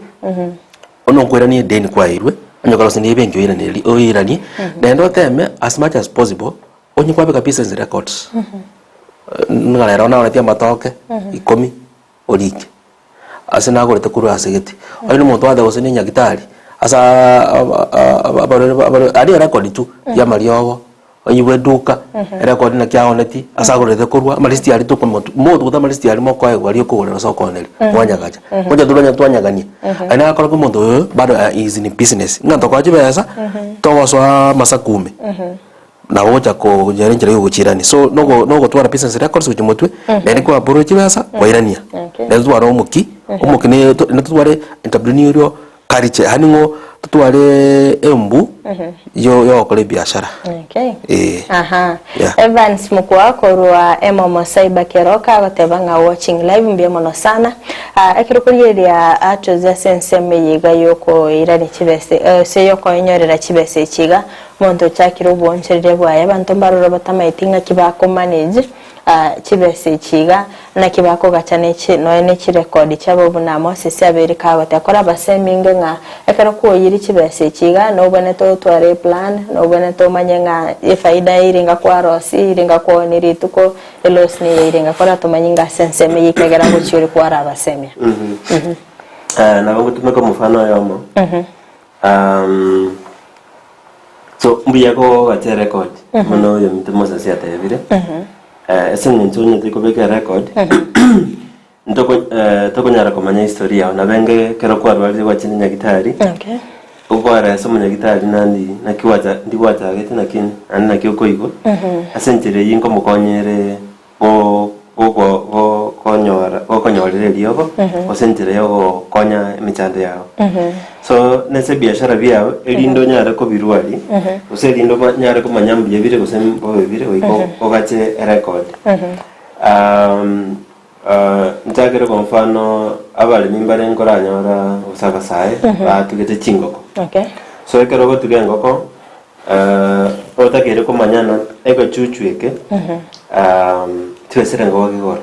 ono kwera ni deni kwa irwe anyokalo sindi benjo ira neli oirani dende oteme as much as possible onye kwa business records ngalera na onetia matoke 10 orike ase nagorete kuru asegeti oino muntu wathe gose ni nyagitari asa ari record tu ya mariogo oyibwe duka record na kyaoneti asa gorete kurwa malisti ari tu muntu kuta malisti ari moko ayo ari okugorera sokoneri mwanyagacha moja turanya twanyagania ana akora ko muntu bado is in business nganto kwa jibesa togoswa masakume na woja ko nyarenjera yo guchirani so nogo twara business records uchimotwe nende kwa approach besa wairania nende twara umuki ni tware entrepreneurial culture haningo tware embu yo kole biashara aha Evans mukwako rwa Emomo Cyber Keroka gotebanga watching live mbia mono sana akirukuriria atoza sense meyiga yoko irani kibese se yoko inyorera kibese kiga muntu cyakiro boncherere bwaye abantu mbaroro batamaitinga kibako manage kibese kiga na kibako gachane ki no ne ki record cyabo bunamo sisi abiri ka batakora baseminge nga ekara ko yiri kibese kiga no bone to tware plan no bone to manyenga ifaida iringa kwa rosi iringa ko nirituko elos ni iringa kora to manyinga sense me yikegera ngo cyuri kwa abasemya na bangu tumeka mfano yomo so mbiyako ate record mono yo mtemo sasa atayabire ese ntunye tikobeka record ndoko nyara komanya historia na benge kero kwa rwali wa chini nyagitari ubara somo nyagitari nandi nakiwaza ndiwaza gete nakini anna kyoko igo asentere yinko mukonyere konyorere liyogo osentere yo konya michando yao so nese biashara byao elindo nyara ko birwali oselindo nyara ko manyambi yabire gosembo bibire ogache record ntagere kwa mfano abali mimbare nkora nyora usabasaye batugete chingoko so ekero go tugengoko otakere ko manyana ego chuchueke twesere ngo gigora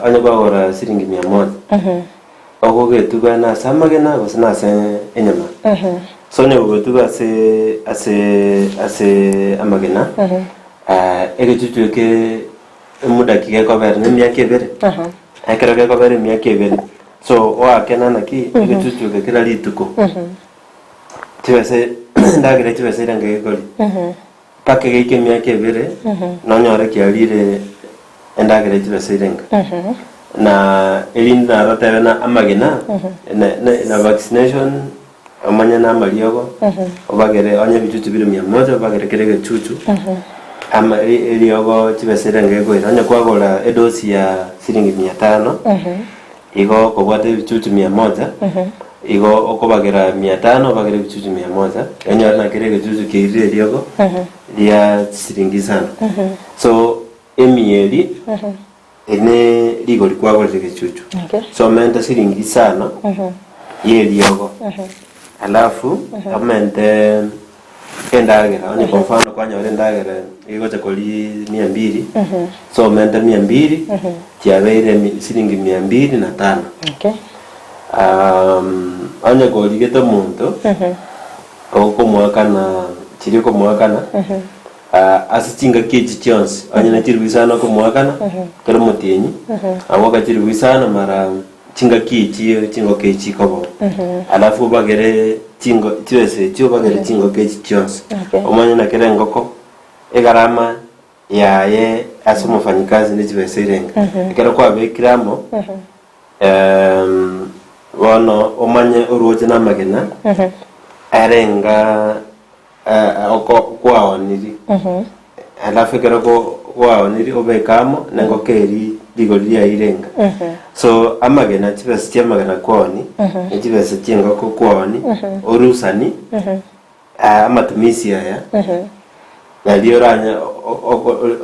onye bagora siringi 100 ogo getuga na samagena gosina se enyama so ne ogo tuga ase amagena ego chuchueke muda kige ko ber ne miake bere akera ke ko bere miake bere so wa kena na ki ego chuchueke kila lituko twese ndagire twese range goli pake gike miake bere no nyore kialire endagire twese renga na elinda rotebe na amagena na vaccination amanya na maliogo obagere onye bichuchu biro 100 obagere kerege chuchu ama eliogo tibesere ngego onye kwagora edosi ya siringi 500 igo kobwate bichuchu 100 igo okobagera 500 obagere bichuchu 100 onye na kerege chuchu kirire eliogo ya siringi sana so emieli ene ligo likwagora kichuchu so mente siringi sana yeliogo alafu amente endagera onye kwa mfano kwa nyore ndagera igo chakoli 200 so mente 200 tiabeire siringi 205 onye goli geto muntu okomwakana chiri komwakana asichinga keji chionse anyana chirwisana komwakana kero mutenyi awoka chirwisana mara chinga keji chingo keji kobo alafu bagere chingo twese tio bagere chingo keji chionse omanyana kere ngoko egarama yaye asomofanyikazi nitwese irenga kero kwa bekiramo wono omanye uruoje na magena arenga oko kwao niri alafu kero kwao niri obekamo nango keri ligolia irenga so amagena tibese tiamagena kwoni tibese tiengo ko kwoni orusani amatumisi haya na lioranya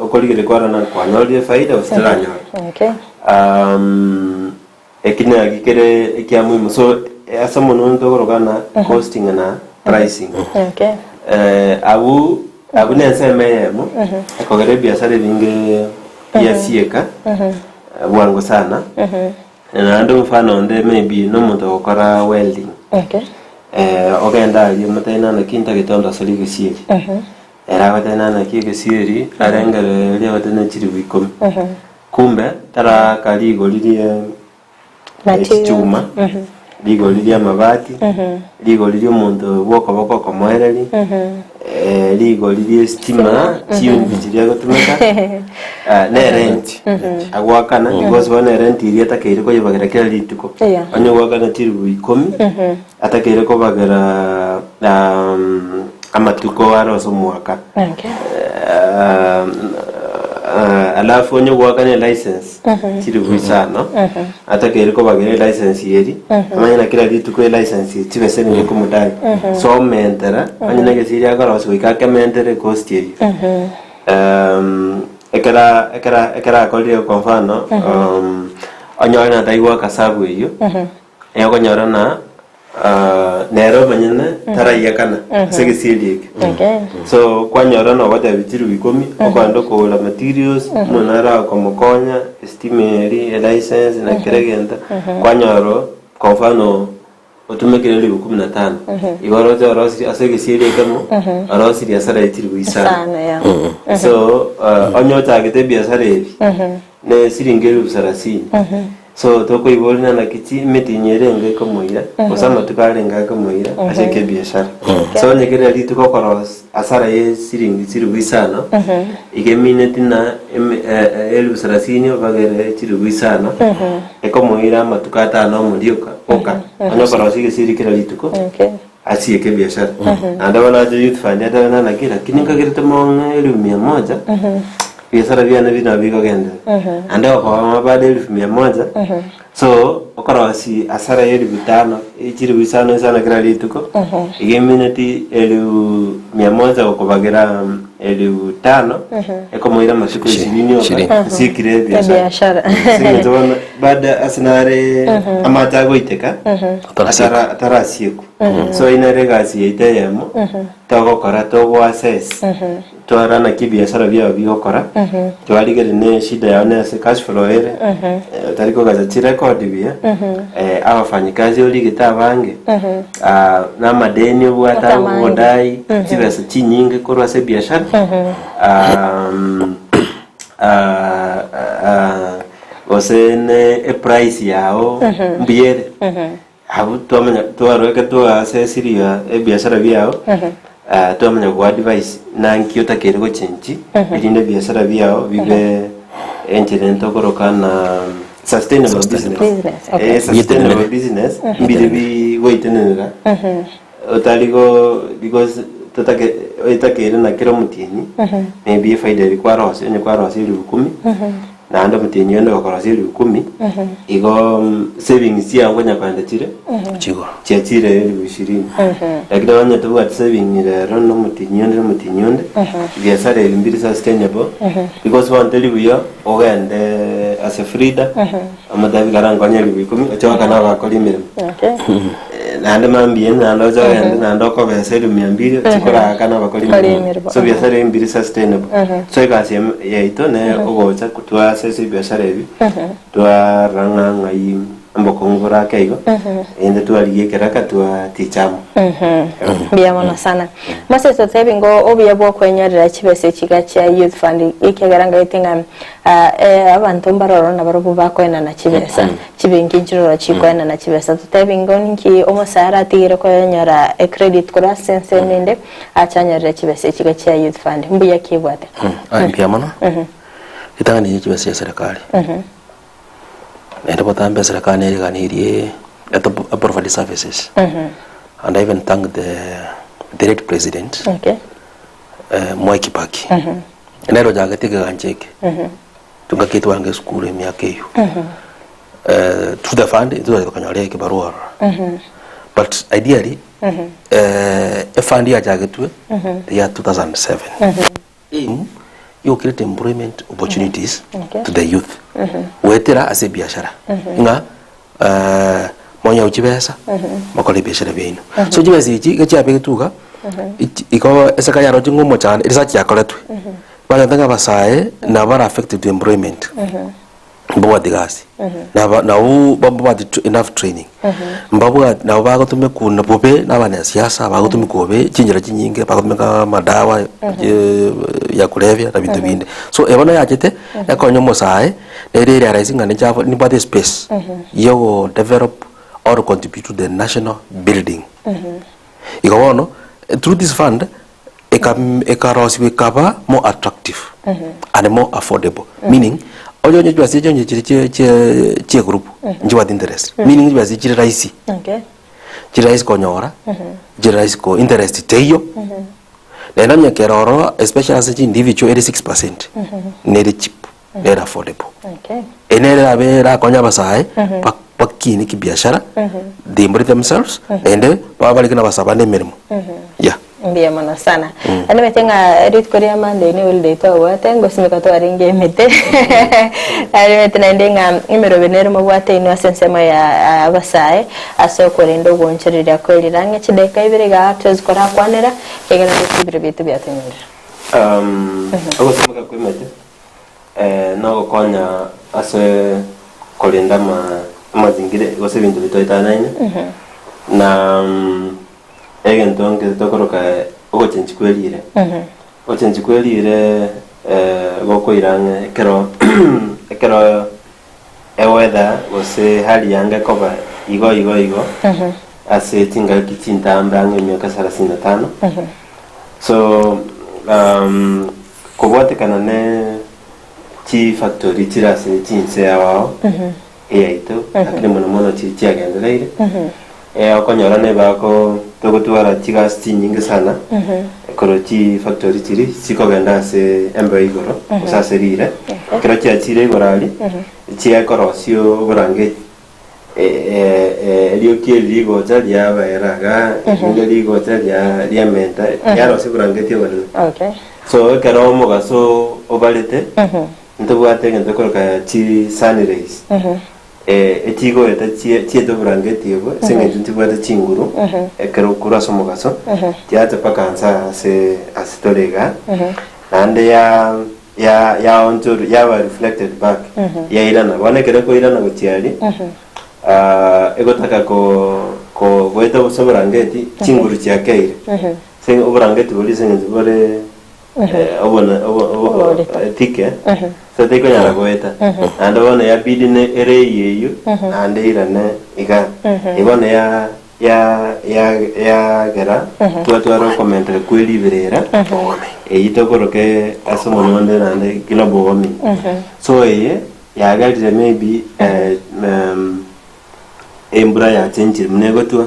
okoligere kwa na kwanyoli faida usitaranya ekina gikere ekiamu so asomo ndo gorogana costing na pricing abu nenseme yemo akogere biashara binge yasieka bwango sana na ndo mfano nde maybe no muntu okora welding ogenda yimataina na kinta gitonda sali gisieki era watena na kike siri arengere ile watena chiri wikomi kumbe tara kaligo lilie chuma ligo lilie mabati ligo lilie mundu boko komwereri ligo lilie stima chiyo bijiria gotumeka ne rent agwakana because one rent iria takeire ko yibagera kira lituko anyo gwakana chiri wikomi atakire ko bagera amatuko aroso mwaka alafu onye gwakane license chiri bwisano atakere ko bagere license yeri amanya na kila litu ko license chibe sene ko mudai so mentera anya na gesiri agara so ikake mentere cost yeri ekara kolio kwa mfano onyo na taiwa kasabu hiyo yako nyorana nero banyene tara yakana sege silik so kwa nyora no wata bichiru bikomi okwando ko la materials monara ko mokonya estimeri license na kiregenda kwa nyoro kwa mfano otumekere li 15 igoro zo rosi asege silik kamo rosi ya sara itiru isana so onyo tagete biasara hivi ne siringelu sarasini so toko ibolina na kiti meti nyerenge ko moira osama tukarenga ko moira asheke biashara so nyekere ali tuko koros asara ye siringi siru wisana igemine tina elu sarasini bagere siru wisana eko moira matukata no mulioka oka anyo koros siri kira lituko asi yeke biashara anda wana youth fund anda wana na kila kininga kireta monga elu 100 biashara vya na biko genda anda kwa mabade 100 so okara si asara yeri bitano ichiri bisano sana grali tuko igeminati elu 100 okubagira elu 5 eko moira masiku 20 sikire biashara sinzo bada asinare amata goiteka atara siku so inarega si iteyemo togo kora togo assess twara na kibiashara bya bigokora twaligere ne shida ya ne cash flow ere tariko gaza record bia abafanyikazi oligita bange na madeni bwata bodai tibasa chinyinge korwa se biashara osene price yao mbiere habu twamenya twarweka twase siria biashara byao twamenya kwa advice na nkiota kere go chenji birinde biashara byao bibe enchirento korokana sustainable business sustainable business mbiri waitenera otaligo because tutake oitakere na kero mutini maybe faida ilikuwa rose ni kwa rose ili 10 na ndo mutini ndo kwa rose ili 10 igo savings ya ngonya kwanda chire chigo chire ili 20 lakini wanya tu at saving ile rono mutini ndo biashara ili mbiri sustainable because one tell you ogende as a frida amadavi garanga ngonya ili 10 achoka na bakolimira nande mambie nando zoende nando ko beseri 200 tikora kana bakolimira so biashara ili mbiri sustainable so ikasi yaito ne ogocha kutwa sesi biashara hivi twa ranga ngai amboko ngora kaigo ende twaliye keraka twa tichamu biamono sana mase so tebingo obiyabo kwenyorera kibese kigacha youth fund ikigaranga itinga abantu mbaroro na barubu bakwena na kibesa kibingi njiro chikwena na kibesa tebingo ninki omusara atigire kwenyora credit kura sense ninde achanyorera kibese kigacha youth fund mbuya kibwate biamono itanga ni kibese ya serikali ende botambe serikali iriganirie provide services and I even thank the direct president Mwai Kibaki nero jagatiga ganjeke tungakitu wange skulu miaka hiyo through the fund ndio tukanyolea kibarua but ideally fund ya jagatwe ya 2007 you create employment opportunities to the youth wetera ase biashara nga monya uchibesa makole biashara bino so jibesi iki gachabe tuka iko esaka yaro jingumo cyane research yakoletwe bana ndanga basaye na bara affected to employment mbabwati kasi na u mbabwati enough training mbabwati na bagotume kuna bobe n'abana siasa bagotume kobe chinjira chinyinge bagotume ka madawa ya kulevya na bintu binde so ebona yachete ekonyo mosae nerere rising and java ni body space yo develop or contribute to the national building ikawono through this fund ekarosi kaba more attractive and more affordable meaning ojo nyo basi jonye che group njiwa interest meaning basi chiri raisi chiri raisi konyora chiri raisi ko interest teyo na nya keroro especially as individual 86% nere cheap nere affordable enere abera konya basae pakini kibiashara they embrace themselves and baba likina basabane mirimo yeah mbia mana sana ane metenga rit korea mande ni ulde to wate ngosime ka to aringe mete ane metena ndenga imero benero mabwate ino sensema ya abasae aso korendo goncherira kwelirange chideka ibere ga actors kora kwanera kegera bitibire bitu byatenyera agosime ka kwimete nago konya ase kolinda mazingira gose bintu bitoitana ine na egentonge tokoroka ogochenchi kwelire ochenchi kwelire goko irange ekero eweda gose hali yange koba igo ase tinga kichintambe ange miaka 35 so kobwate kana ne chi factory tirase chinse awao eito akile mono chi agendeleire okonyora ne bako togotwara tigas tinyinge sana korochi factory tiri sikogenda se embe igoro usaserire kero chia chire igorali chia korosio burange elio kieli gocha dia baeraga ngeli gocha dia menta yaro siburange tie bali so kero mogaso obalete ntobwate ngento koroka chi sunrise etigo eta chieto brangeti ego singa ntibwata chinguru ekero kuraso mugaso tiate pakansa se asitolega ande ya onto ya wa reflected back ya irana wana kero ko irana gotiali ego taka ko goita so brangeti chinguru chiakeire singa brangeti boli singa bole obona tike so te konya goeta ande bona ya bidine ere yeyu ande irane iga ibona ya gera tuatwaro commentary kweli birera itokoroke asomononde nande kilo bomi so ya galire maybe embra ya change mnego tu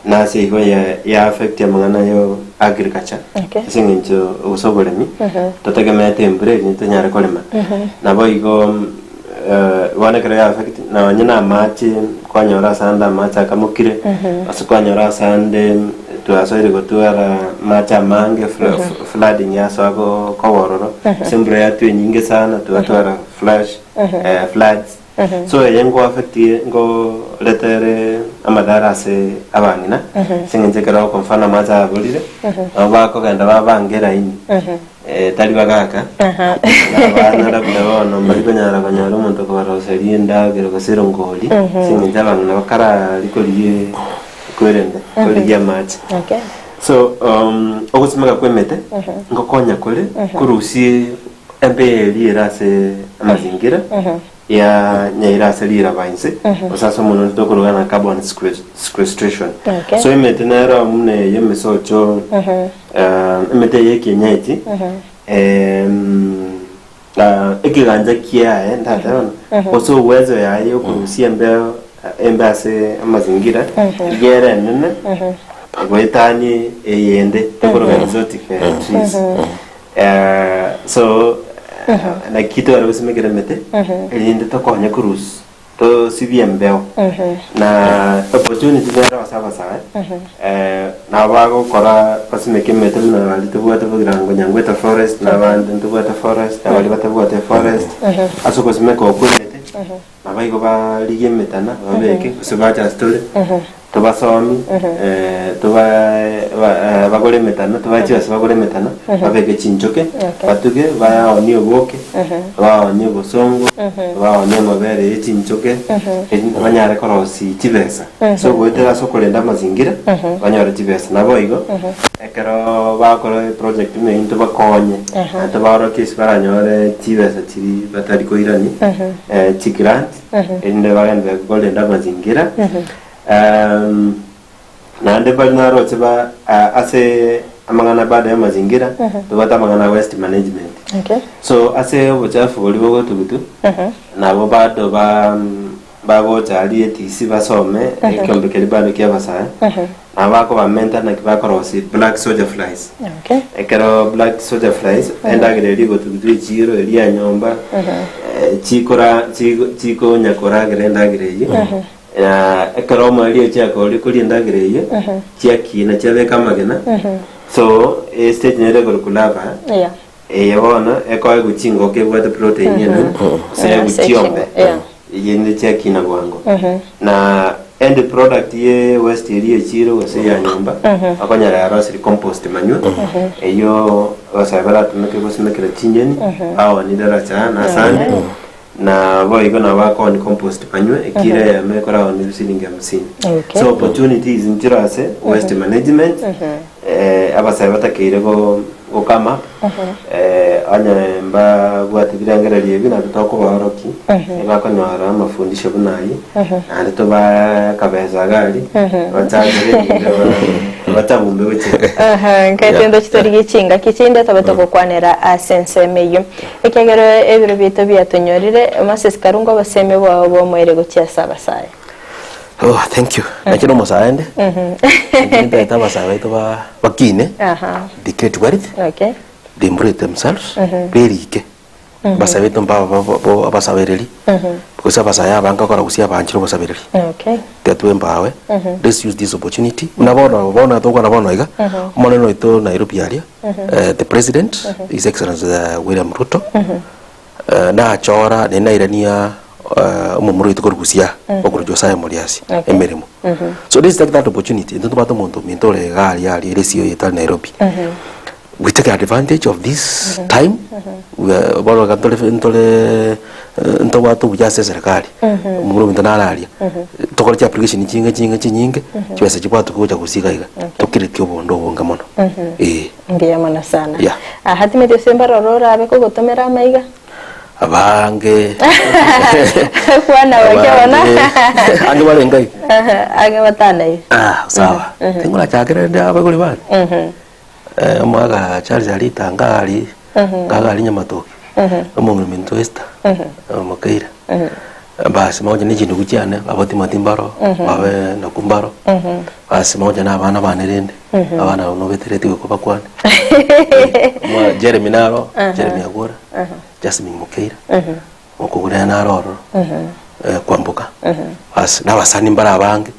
na se go ya affect ya mangana yo agriculture singincho usobolemi totake mete embre ni tanyara kolema na boigo wana kare affect na wanyana machi kwanyora sanda macha kamukire asikwanyora sande tu asoire go tuara macha mange flooding ya sago kowororo simbre ya tu nyinge sana tu atwara floods so yengo affecti ngo letere amadara se abangina singenje kera ko mfana maza bolire abako ganda babangera ini tali bagaka abana labda wono mbali banyara banyara umuntu ko baroseri ndagero ko sirongoli singenje abangina bakara likoliye kwerende koliye match so ogusimaga kwemete ngo konya kole kurusi MPL irase amazingira ya nyaira salira bainse osaso mono tokoro na carbon sequestration so imetenera mune yemesocho imete yeke nyaiti ekiganja kia ndata oso uwezo ya yo kurusia embase amazingira gere nene gwetani eyende tokoro exotic trees so na kito ara usimekera mete elinde to konya kurus to sibiembeo na opportunity era wasaba sawa na bago kora pasimeke mete na alito buata bugirango nyangweta forest na bande ntubuata forest na bali batabuata forest aso kosimeko okwete na baigo ba liye metana babeke kusibacha story tubasomi bagore metano tubachibase bagore metano babeke chinchoke batuge baoni oboke baoni obosongo baoni amabere y'echinchoke banyare korosi chibesa so goetera sokolenda mazingira banyore chibesa nabo igo ekero bakora project into bakonye ate barokisi baranyore chibesa chiri batari koirani chigrant ende bagende golenda mazingira nande bali narotse ba ase amangana baada ya mazingira tubata amangana waste management so ase ubuchafu buli bwo tugutu nabo bado babo tali etisi basome ekombe kali bado kia basaya nabako ba menta na kibakorosi black soldier flies ekero black soldier flies endagire ligo tugutu chiro elia nyomba chiko nyakora gerendagire yi ekero mali chako likuli ndagire yi chiaki na chabeka magena so stage nere kulava yabona eko guchingo ke bwate protein yene se guchiombe yende chiaki na gwango na end product ye waste area chiro wase ya nyumba akonyara yarosiri compost manure eyo wasabara tumeke bosimekera chinjeni awa ni daracha na sande na boigo na wako ni compost manure ekire ya mekora on shilingi 50 so opportunities intirase waste management abasabata kirego okama anya mba bwati birangerariye bina bitoko baroki bakonyara amafundisho bunayi ande to ba kabeza gari batagere batabumbe wete nkatendo kitari gichinga kicinde tabatoko kwanera asense meyo ekagero ebiro bito byatonyorire Moses Karungo baseme bo mwere gocyasa basaya. Oh, thank you. Nakino mosaende. Ndio itabasawe to bakine. They create wealth. Okay. They embrace themselves. Berike. Basawe to abasawereli. Because abasaya banka kora kusia banchiro basawereli. Okay. Tetwe mbawe. Let's use this opportunity. Unabona to kwa nabona iga. Moneno ito Nairobi area. The president, His Excellency William Ruto. Na chora nena irania umumuro itukorugusia okurujo saya moriasi emeremo so this take that opportunity ndo bato muntu mintore gali ali resio yeta Nairobi we take advantage of this time bolo kantole ndo watu bujase serikali umumuro mintana ali tokora application nyinge cyose kibatu kuja kusiga tokire kyobondo bonga mono ngiye mana sana hatime December rorora abeko gotomera maiga abange kwana wakabona ange balengai ange batanaye sawa tengula chakere nda baguli bana mwaga Charles alitangali ngagali nyamatoki omuntu minto esta mukaira basi moja ni jindu kuchane abati matimbaro babe nakumbaro basi moja na abana banerende abana unobetereti ko bakwane mwa Jeremy naro Jeremy agora Jasmine Mukeira okugura na roro kwambuka basi nabasani mbara abange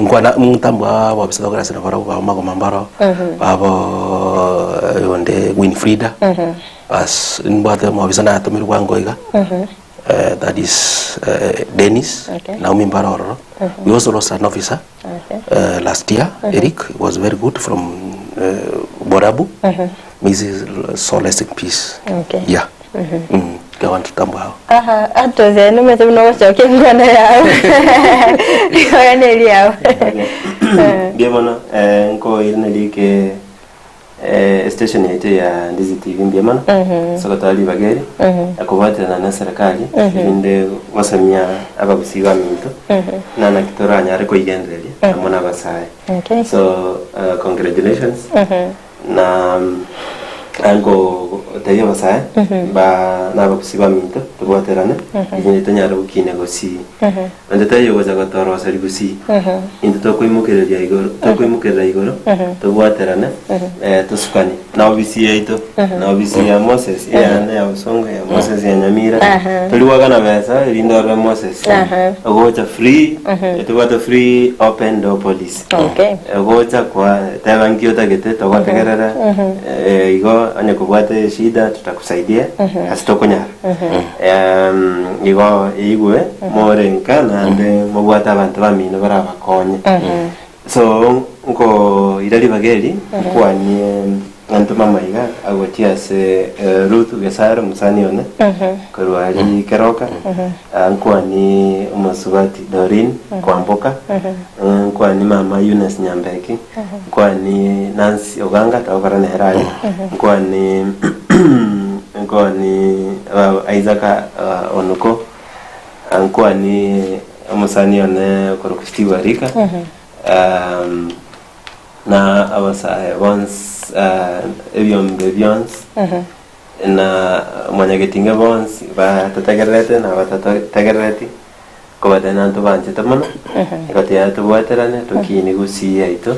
ngwana mutambo abo bisadogara sina bara ba magoma mbaro abo yonde Winfrida bas nbate mo bisana atomirwa ngoiga that is Dennis Naomi Mbaroro. We also lost an officer last year. Eric was very good from Borabu. Mrs. Solace in peace. Okay. Yeah. I want to come out. Atoze no meto no wachoke ngwana yao. Ngwana yao. Biemana nko ilinelike station yetu ya Ndizi TV Mbiemana Sakatali Bageri akubatana na serikali inde wasamia abagusiba minto na nakitoranya ariko igendere amona basaye so congratulations na ango tayo basaye ba nabagusiba minto tubaterane inde tanyara ukine gosi ande tayo waza gatoro sari gosi inde tokoimukerera igoro tubaterane tusukani na ofisi yetu na ofisi ya Moses ya Usongo ya Moses ya Nyamira tuliwaga na pesa ilindo ya Moses gocha free tuwata free open door police gocha kwa tevangio tagete twategerera igo anya kubwate shida tutakusaidia asitokonyara igo igwe morenka nande mubwata abantu bamino barabakonye so ngo irali bageri kwa ni antu mama iga agotia se Ruth Gesaro musani one korwali keroka kwa ni umusubati Dorin kwamboka kwa ni mama Eunice Nyambeki kwa ni Nancy Oganga tabarana herali kwa ni Isaac Onuko kwa ni umusani one korokufitiwa rika na abasaye once ebyombe byonse na mwanyagetinga bonse batategerete na batategerete kubatena ntu banje tamano ikatya tubwaterane tukini gusiya ito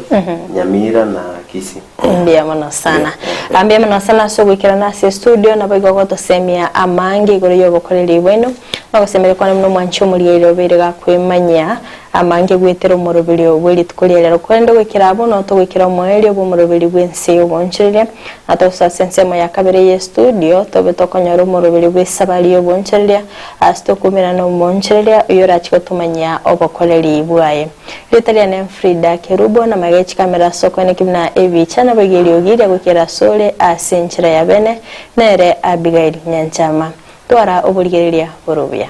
Nyamira na Kisii mbia mno sana ambia mno sana so gwikira nasi studio na bagogoto semia amangi goro yogo koreri bwenu bagosemere kwa mno mwancho muri irobere ga kwemanya amangi gwetero morobiri obwiri tukurerera kwenda gwikira abo no to gwikira mweri obo morobiri bwense oboncherere atosa sensemo ya kabere ye studio tobe tokonyoro morobiri bwesabali oboncherere asto kumira no moncherere yora chiko tumanya obokoreri bwaye letalia ne Frida Kerubo na magechi kamera soko ne kimna ebicha na bageri ogira gwikira sole asenchira ya bene nere Abigail Nyanchama twara oburigereria borobya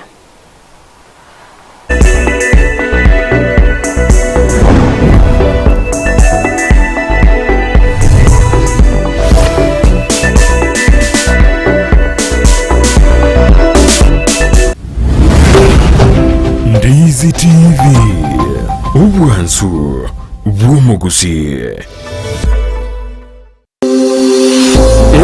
Ndizi TV ubwansu bw'umuguzi.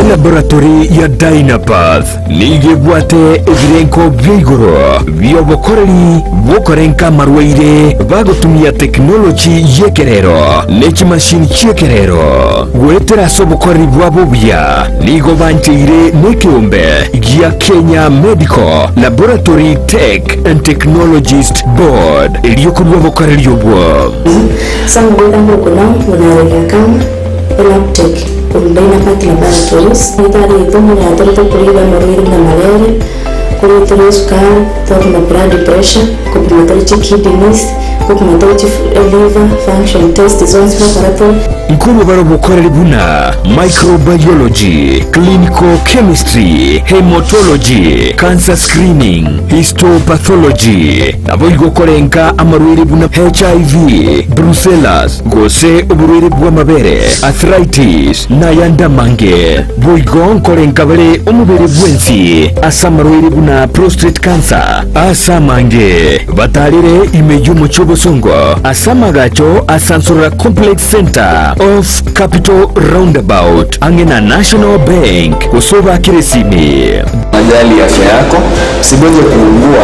Laboratory ya Dynapath nigebwate ebirenko by'igoro byobokoreri bokorenka marwaire bagotumia technology yekerero n'ekimashini cyekerero gwetera sobokoreri bwabobya nigo banteire n'ekiombe ya Kenya Medical Laboratory Tech and Technologist Board eliyokorwa bokoreri obwo sango dango kuna munarega kama Elaptech Dynapath Laboratories nitari itomo ya torto kuriba marwiri na malaria kuritori sukari torna blood pressure kupimatori kidneys kupimatori liver function test zones laboratory nkuru baro bokoreri buna microbiology, clinical chemistry, hematology, cancer screening, histopathology nabo igokorenka amarwiri buna HIV, brucellosis gose uburwiri bw'amabere, arthritis na yanda mange boigon korenka bare umubere bwensi asamarwiri buna prostate cancer asamange batarire imeju muchobosongo asamagacho asansora complex center of Capital Roundabout angena National Bank kusoba kiresimi. Najali afya yako, usigonje kuugua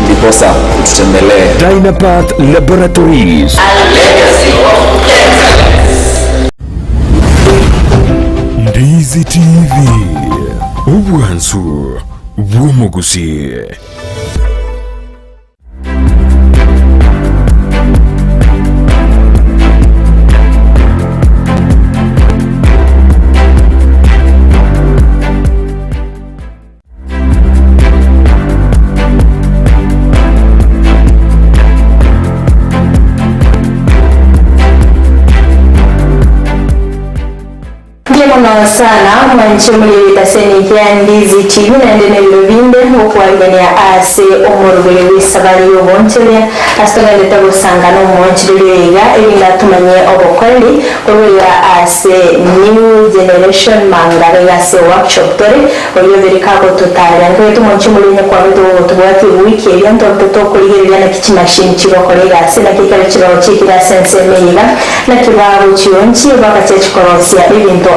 ndiposa tutembelee Dynapath Laboratories. Ndizi TV ubwansu bw'umuguzi. Mno sana mwanchumuli witaseni kia Ndizi TV na ndene viluvinde huku waligania ase umurugule wisabali yobonchile astonga letago sangano mwanchile yoiga ilinga tumanye obokweli kuruya ase new generation mangare ase workshop tori oyo verikako tutari anko yetu mwanchumuli nye kwa vitu tubuwati wiki elianto mtoto kuligiri na kichi machine chigo kolega ase na kikalo chigo chikira sense meiga na kibabu chionchi baka chechikorosia ibinto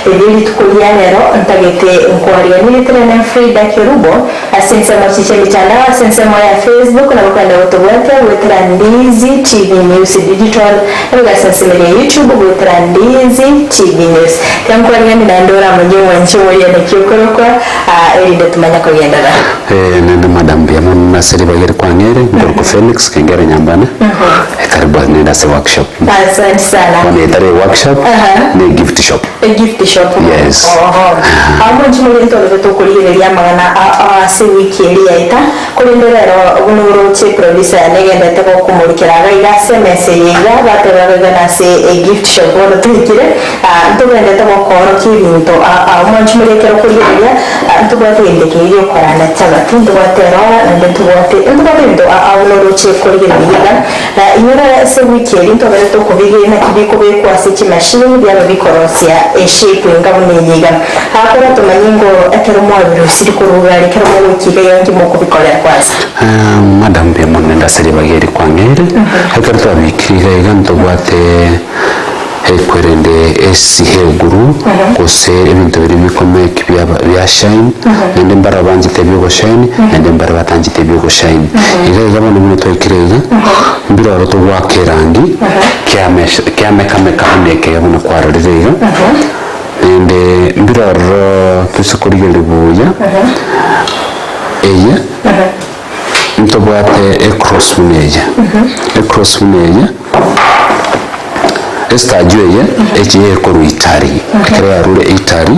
ebili tukulia nero ntagete nkwariya nilitere na Frida Kerubo Asensemo chiche mitandao, asensemo ya Facebook na kwenda utubwete wetera Ndizi TV News Digital. Ega asensemo ya YouTube wetera Ndizi TV News. Kwa ngani na ndora mwenye wanchi wali na kiokorokwa elinde tumanya kugendera. Nende madam Biamon na seri bagere kwa ngere Ndorko Felix kengere nyambane. Karibu nenda se workshop. Asante sana. Wanetare workshop ni gift shop. A gift shop. Yes. Amonchi mwenye ntoleto kuligeria magana ase wiki eliaita kulindera gunuru che producer negendete ko kumurikira gaiga semese yiga bateraga na se a gift shop wono twikire ntugendete ko koro kibinto amonchi mwenye kuligeria ntugwatendeke iyo korana cyaba ntugwatera ntugwatendo awunuru che kuligeria na inyora se wiki eli ntugendete ko bigena kibiko bekwa se machine byaba bikorosia shape ngabunyiga hakora tumanyengo ekeromo abirusiri kurugari keromo wiki yangi moko bikolera kwaza madam Biamon nenda seri bagere kwa ngere hekarto abikiriga iganto bwate ekwerende esiheguru kose ebintu biri bikomeye bya shine nende mbara banjite byo shine nende mbara batanjite byo shine ile zabona muntu ikireza mbira roto wa kerangi kyame kame kaneke yabona kwaroreza nende mbira ro tusikorigere buya eye ntobwate cross muneja esta juye ekiye koru itari kare rule itari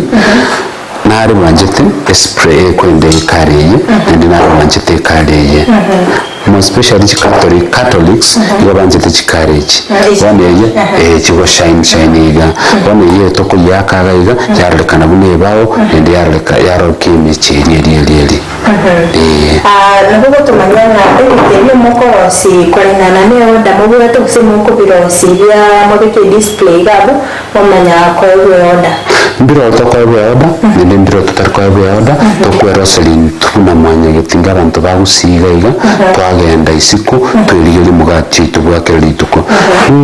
nare banjete spray kwende kareye ndi nare banjete kareye mo especially Catholics yo banjete chikareji waneye chigo shine iga waneye toko yakaga iga yarrekana bune bawo ndi yarroke michiri nabo tumanyana ebyo mokorosi kolingana ne oda mobura to kusema ko birosi bya mobike display gabo omanya ko oda mbiro to ko oda nende mbiro to tar ko oda to kwero selin tuna mwanya getinga abantu bagusiga iga twagenda isiko twirigire mugati tubwakere tuko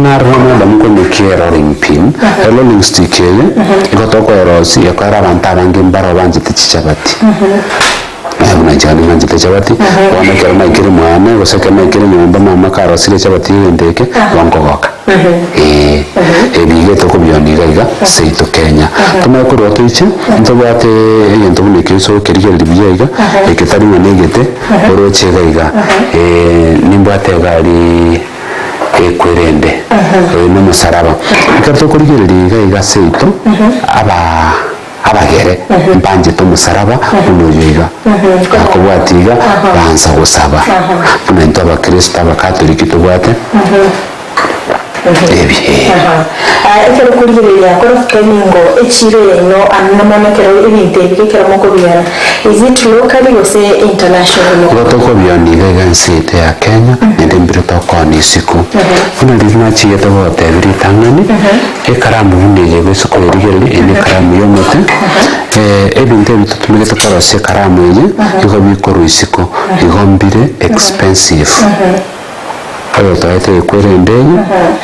narama ndamuko nekera ringpin rolling stick ye igoto ko erosi yakara abantu abange mbaro banjite chichabati unajani manjite chabati wana kera ikiri mwana goseka ikiri nyumba mama karo sile chabati ndeke wangogoka ebige to kubyoniga iga seito Kenya tuma ko rotiche ntobate yento buneke so kerige libiga eketari manegete oroche iga nimbate gali ekwerende no musaraba ikato kurigerera iga seito abagere mbanje to musaraba unoyiga akobwatiga banza gusaba kunento abakristo abakatoliki tubwate ekero kurigerera ko femingo echire no anamana kero ibinte bikero moko byana is it locally or say international goto ko byoniga gansite ya Kenya nende mbiro to ko ni siku kuna lizna chiye to bote biri tangani ekaramu buneye beso ko rigerere ene karamu yomote ebinte bitutumire to korose karamu ye iko bikoro isiko igombire expensive ayo taite kwerende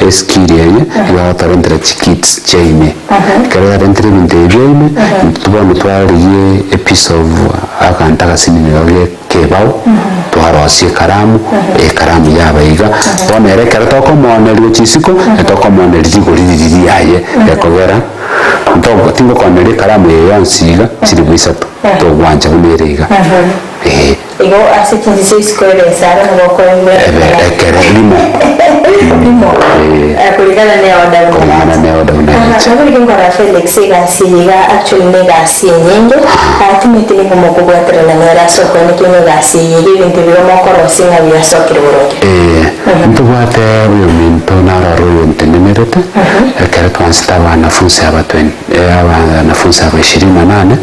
eskiriye ya tarendra chikits chaime kare tarendra binte chaime tubone twariye episode of akanta kasini yoge kebao twarosie karamu karamu yabayiga bonere kare to ko monero chisiko to ko monero jigoriri yaye yakogera ntogo tingo konere karamu yonsiga chiri bwisatu to gwanja bunerega ego asikinzi sikoere sara ngo ko ekere limo kulingana ne oda naburi ngora Felix gasiga actually ne gasinyenge atimite ni mu kubwatira na nera soko ni kinyo gasiga ibintu biro mokoro singa bya sokire buroke ntubwate uyo minto nararo ntenemerete ekere twansita wanafunzi aba 20 wanafunzi aba 28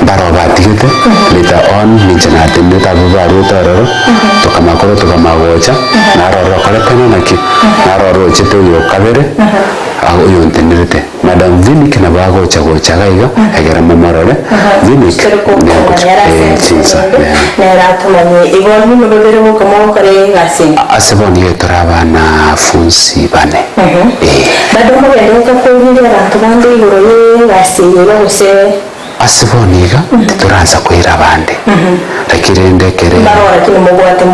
baro batigete later on ninjana tende tabu baro tararo tukamakoro tukamagocha nararo karekana naki nararo chete yo kabere aho yo ntenderete madam Vinik na bagocha gocha gaiga egera mamorore Vinik chinsa nera tumanye igoni mubere mu kamo kare gasi aseboni yetorabana funsi bane bado mo bende ko ko ndi abantu bandi igoro ye gasi yo gose asiboniga turanza kwira bande lakirende kere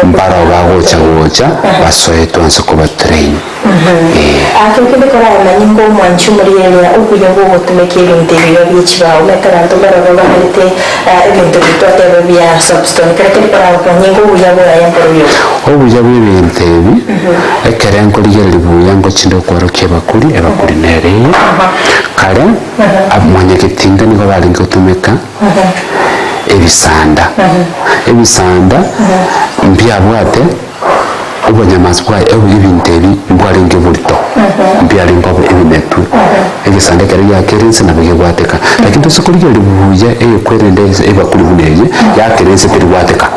mbaro bagocha basoe tuanze kuba train akekende kora manyingo mwanchu muri area ukuyengo gutumekira interior y'ikibao metara ndobara babarite ibintu bitotebe bya substone kare kora manyingo uyabura yamboro obuya bw'ebintu ebi ekere nkorigerera buya ngo kindo kworoke bakuri ebakuri nereye kare amanya kitinda nigo bari ngotumeka ebisanda mbyabwate ubonyamaswa ebintu ebi mbwari ngeburito mbyari mbabo ebinetu ebisanda kare yakerense nabyo gwateka lakini tusikurigerera buya eyekwerende ebakuri buneye yakerense peri gwateka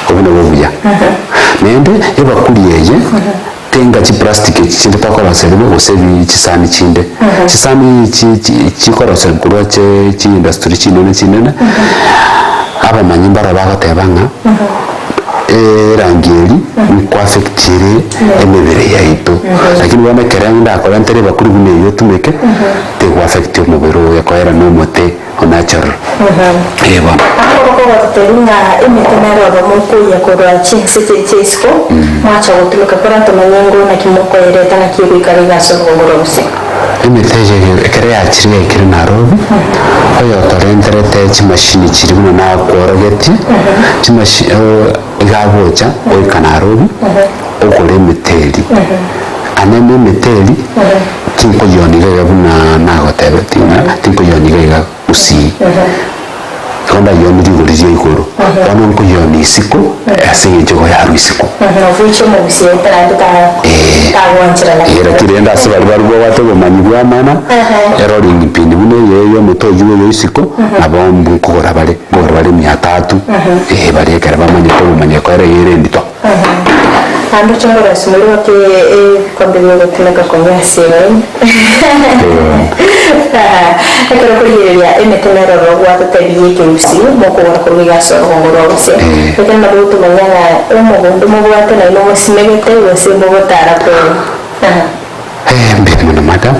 obuna bobuya nende ebakuriye tenga chi plastic chinde pakora serimo osebi chisani chinde chisani chikora serikuru chi industry chinene aba manyimbara bagatebanga rangeri kwa affectire emebere yaito lakini wana keranga akora ntere bakuri bune yo tumeke te kwa affect omubero yakoera no mote natural eba terina imetenero bamuko yakora chinsechesko macha gutumika kora tumenyengo na kimoko yereta na kibikariga sobogorose imiteje ekere yakiriye ikiri Nairobi oyo torenterete chimashini chirimo na korogeti chimashini igabocha oika Nairobi okore meteri anene meteri tinko yoniga yabuna nagotebe tinko yoniga usi konda yoni riguriye ikoro bano nko yoni isiko asenye jogo ya ruisiko vucho mu bisiyeta tagwanchira la era kirenda asabari barwo batego manyibwa mana eroring pindi bune yeyo moto yuwe isiko abombu kugora bale 300 bari kare bamanye ko bamanye ko era yerendito ando changora simuliro ke kondelo gotinaka konyasira ekero kuliria emetenero rogwa tatabiye ke usi moko wala kuliga so ngorose ekena butu manyana omugundu mubwate na no simegete wese bogotara ko mbere madam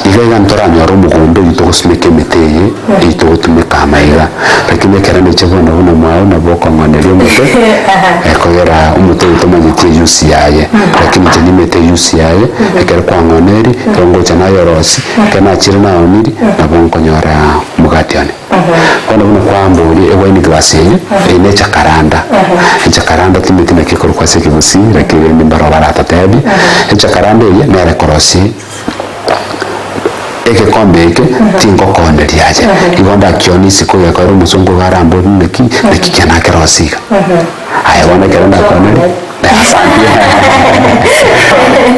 iga ntoranya ro mugundo yitogusumeke meteye yitogutumeka amaiga lakini kerane chabona buna mwao na boko ngwanerio moto ekogera umuto utomanyite yusi yaye lakini je nimete yusi yaye ekere kwa ngwaneri rongo chana yorosi kana chirina oniri na bonko nyora mugatiane kwana buna kwa mburi ewaini glasi ene chakaranda timete na kikoro kwa sekibusi lakini mbaro barata tabi chakaranda ye na rekorosi eke kombeke tingo konde liaje igonda kioni siko ya kwa rumusongo garambo neki kana kerosika aya wana keranda konde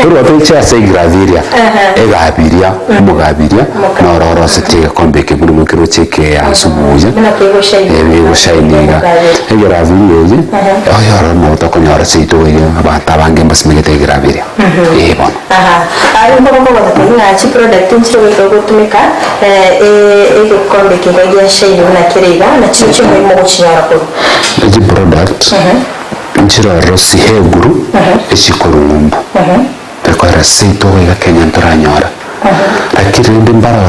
turu otecha se graviria egabiria mugabiria na roro setega kombeke buri mukiro cheke asubuja ego shainiga egraviria ye oyo no utokonyora seito yo abata bange basimegete graviria bon ari mbona batanga chi product nchiro gotumika ego kombeke bagia shaini na kirega na chicho mu chinyara ko ji product nchiro rosi heguru echikorumbu tekora seito ga Kenya ntoranyora lakini ndi mbaro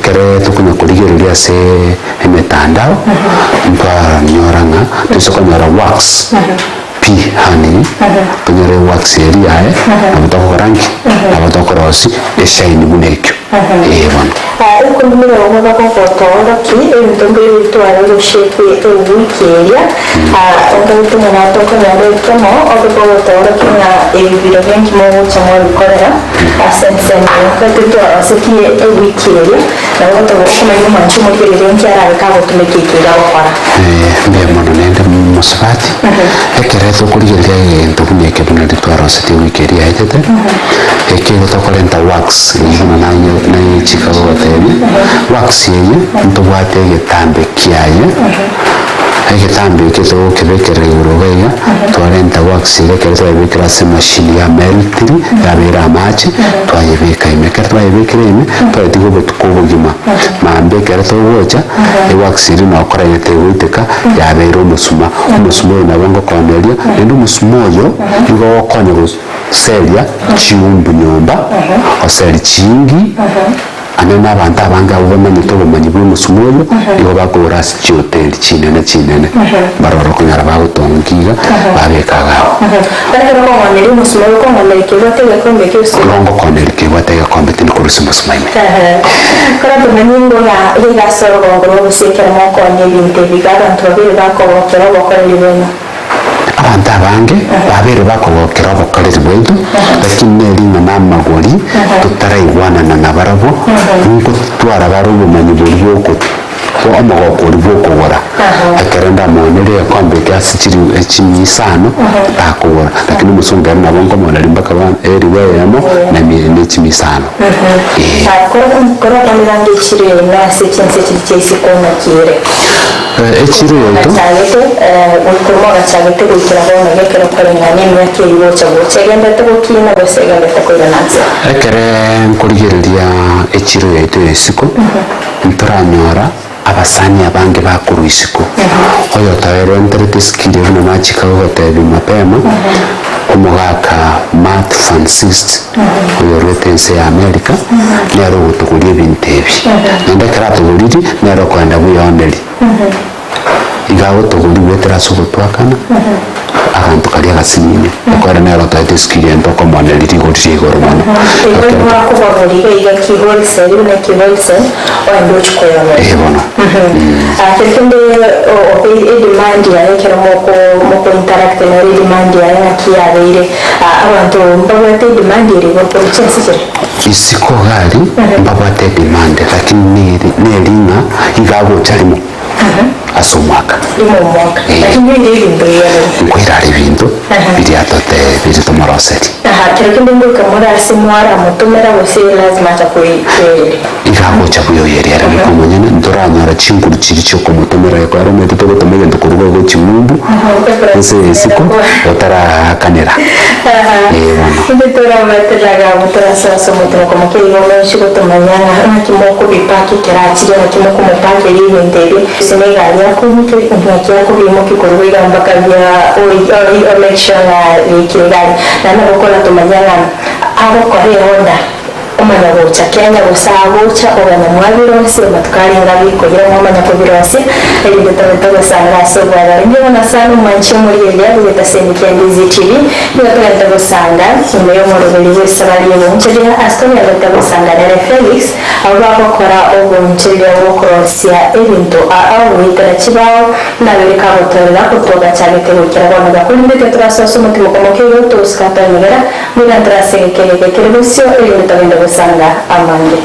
kere tukunya kuligereria se emetandao mbara nyoranga tusokonyora wax pi hani kunyore wax area abutoko rangi abutoko rosi eshaini munekyo ebona uko ndimira ngoba ko foto ki ndombe twara lo shape wiki area onto tumana toko nyare tomo obo foto kina ebiro benki mo chamo bikorera asense ko tuto aseti wiki area na ngoto kuma yo manchu mo kire benki ara ka go tumekikira okora mbemona nende musabati ekere to kuligeria ntokuneke buna ditwara aseti wiki area itete ekero to kolenta wax ibuna na chikago batebi wax yeye ntobwate getambe kiaye egetambe keto kebekere urogaya twarenta wax ile keto yebekera se machine ya meltiri yabera amache twayebeka imekera twayebekera ime twatigo betukubugima mambe keto wocha wax ile na okora yete witeka yabera umusuma na bongo konelia ndo musumoyo igo konya seria chiumbu nyomba oseri chingi anena abantu abange abo bamanyite obumanyi bw'omusumo oyo igo bakogora ase chihoteli chinene barora okonyara bagotongiga babekaga longo koneri kebwate egekombe tini korusia omusuma ime abantu abange babere bakogokera obokoreri bwaitu lakini neringa namagori tutaraigwanana na barabo nkotwara bari obumanyi bori omogoko ori bwokogora ekero ndamonere ekombe kiasi chimi isano bakogora lakini omusonga ari nabo nkomoneri mpaka eriweyemo nechimi isano echiro yoito ekere nkorigereria echiro yoito esiko ntoranyora abasani abange bakuru isiko oyo tawere enterete skili bino machika gotebi mapema omugaka Matt Francis oyo retense ya America nero gutukuria ebintu ebi nende karatuguriri nero kwenda buyonderi igago tuguri wetera sugutwakana akantu kari agasinine ekwara nero taite skili entoko moneri rigorire igoro mono bono Perché o demandi che moko interact na demandi ya kiyabeire abantu mbabate demandi rigo policensi isiko gari mbabate demandi lakini neringa igago charimo asomaka lakini ndio nkwirara ibintu biri atote biri tomoroseri kireke ndinguka muri asimwara mutumera bose lazima takuri igago chabuyoyeri ara bikomonyene ndoranyara chinkuru chiri cyo kumutumera yako ara mete to gutomega ndukurugo go chimumbu ese siko otara kanera nditora matelaga mutora sasa mutera como que digo no chico tomanyana kimoko bipaki kirachire na kimoko mupake libenderi senegalia kumke kumbakia kubimo kikorwira mpaka vya election ikigari na nakola tomanyana abo kore onda omanya gocha Kenya gosagocha ogana mwabirose matukari ngabiko gira mwamanya kubirose elinde tabetaga sanga sobara ndio na sana manchi muri ile ya Seni Kiandizi TV ndio tabetaga sanga kimero muri belize sabali yo nchira astomi tabetaga sanga na Felix abo kora obo nchira wo krosia ebintu au witara chibao na bereka botora kutoga cyagete gukira bona gakunde tetraso somutimo komokero toskata ngera muri antrase keleke kelebusio elinde tabetaga sanga amande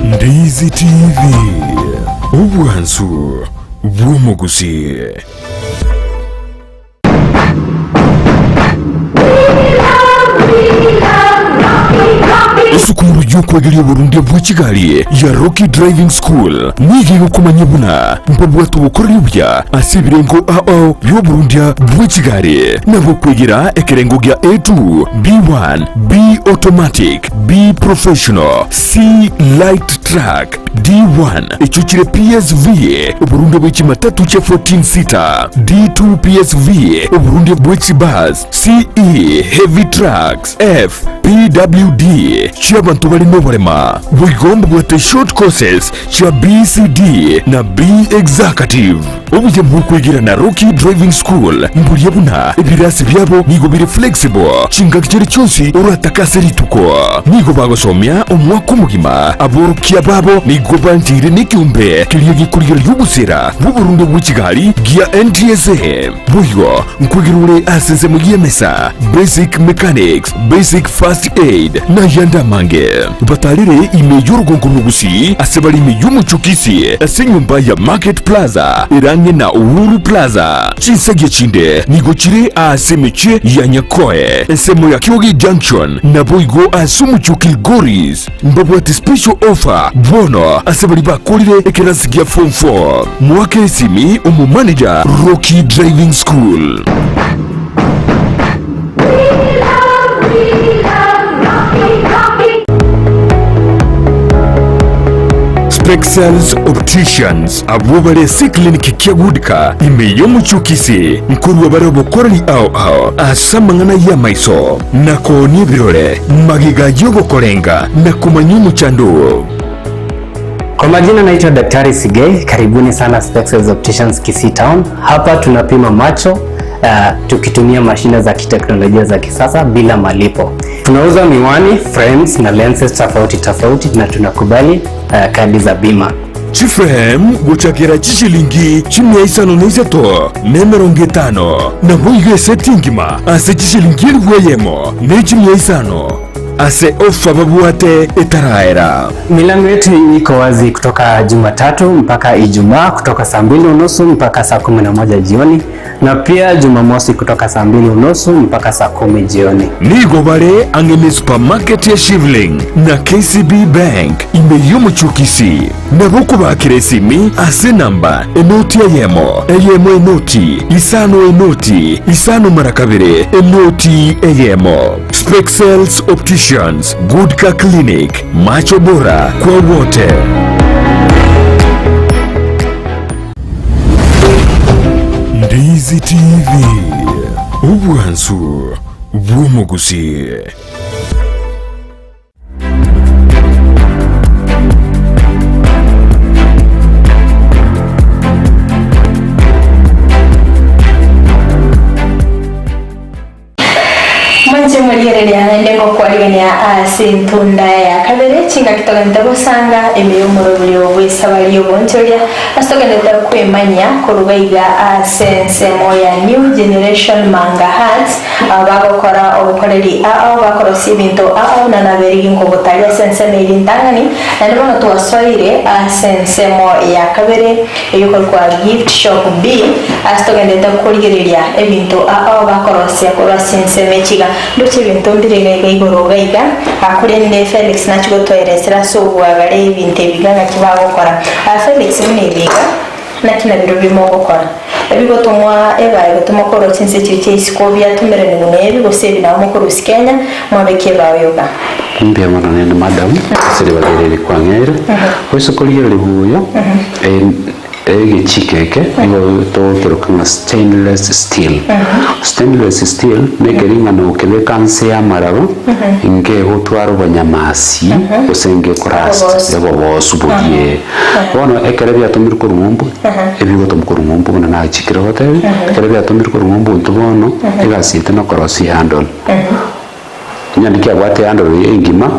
Ndizi TV obwansu bw'omuguzi. Esukuru y'okwegerya Burundi bw'Kigali ya Rocky Driving School nigiye kumanya buna mbabwatu bukorera bya asibirengo AO byo Burundi bw'Kigali nabo kwegera ekerengo gya A2 B1 B automatic B professional C light track D1 echuchire PSV Burundi bw'Kimatatu cha 14 seater D2 PSV Burundi bw'Kibus CE heavy trucks F PWD cy'abantu bari no barema bugomba gwate short courses cha BCD na B executive ubuje mukwigira na Rocky Driving School mburiye buna ibirasi byabo nigo biri flexible chinga kiri cyose urataka rituko nigo bagosomya umwaka mugima aborukiya babo nigo banjire n'icyumbe kiriye gikurira y'ubusera mu Burundi bw'Kigali gia NTSA buyo nkwigirure aseze mu yemesa basic mechanics basic first aid na yanda mange batalire imeyo rugongo nugusi asebali imeyo muchukisi asenyumba ya Market Plaza irange na Uhuru Plaza chisage chinde nigo chire asemeche ya Nyakoe esemo ya Kyogi Junction na boigo asumuchuki Goris mbabwati special offer bono asebali bakolire ekerasigia form 4 mwake simi manager Rocky Driving School. Spexels Opticians abo bare clinic kiagudika imeyo muchukisi nkurwa bare bokorani ao asamangana ya maiso nako ni birore magiga yogo korenga na kumanyumu chandu. Kwa majina naitwa Daktari Sigei, karibuni sana Spexels Opticians Kisii Town. Hapa tunapima macho tukitumia mashine za kiteknolojia za kisasa bila malipo. Tunauza miwani, frames na lenses tofauti na tunakubali kadi za bima. Chiframe guchakira chishilingi chini ya isano na isato nemeronge tano na huyo setingima ase chishilingi weyemo ne chini ya isano ase ofa babuate etaraera. Milango yetu iko wazi kutoka Jumatatu mpaka Ijumaa kutoka saa 2:30 mpaka saa 11 jioni, na pia Jumamosi kutoka saa 2:30 mpaka saa 10 jioni. Nigo bare angene supermarket ya Shivling na KCB Bank imeyo muchukisi na buku bakire simi ase namba enoti eyemo enoti isano marakabire enoti eyemo. Spexels Opticians, Goodka Clinic, macho bora kwa wote. Ndizi TV, ubwansu bw'omugusi. Mwererea ndengo kwaligania asintunda ya kabere chinga kitogenda gusanga emiyomoro byo bwisabaliyo bonchoria astogenda kwemanya kurugaiga asensemo ya new generation manga hats abagokora obukoreri bakorosi ibintu na naberi ngo butalia senseme irintangani nandibona twaswaire asensemo ya kabere yuko kwa gift shop B astogenda kurigereria ebintu bakorosi akora senseme chiga ndoche bintu ndirega igoro gaiga akure ni Felix nacho twayeresera so bwagare ibintu biganga kibagokora Felix ni biga na kina biro bimo gukora ebigotomwa ebaye gutuma koro chinse chiche iskobia tumere ni nebi gosebi na mukuru Kenya mwabeke bayoga mbia mwana ni madam siri bagere kwa ngere kweso koliyere buyo chikeke ibo to kirokana stainless steel steel nekeringa no kebe kanse ya marabo inge hotwaro banyamasi osenge korast ebo bosubudie bono ekere bya tumir ko rumumbu ebigo tom ko rumumbu na chikiro hotel ekere bya tumir ko rumumbu ntubono igasite no korosi handle nyandiki abwate handle engima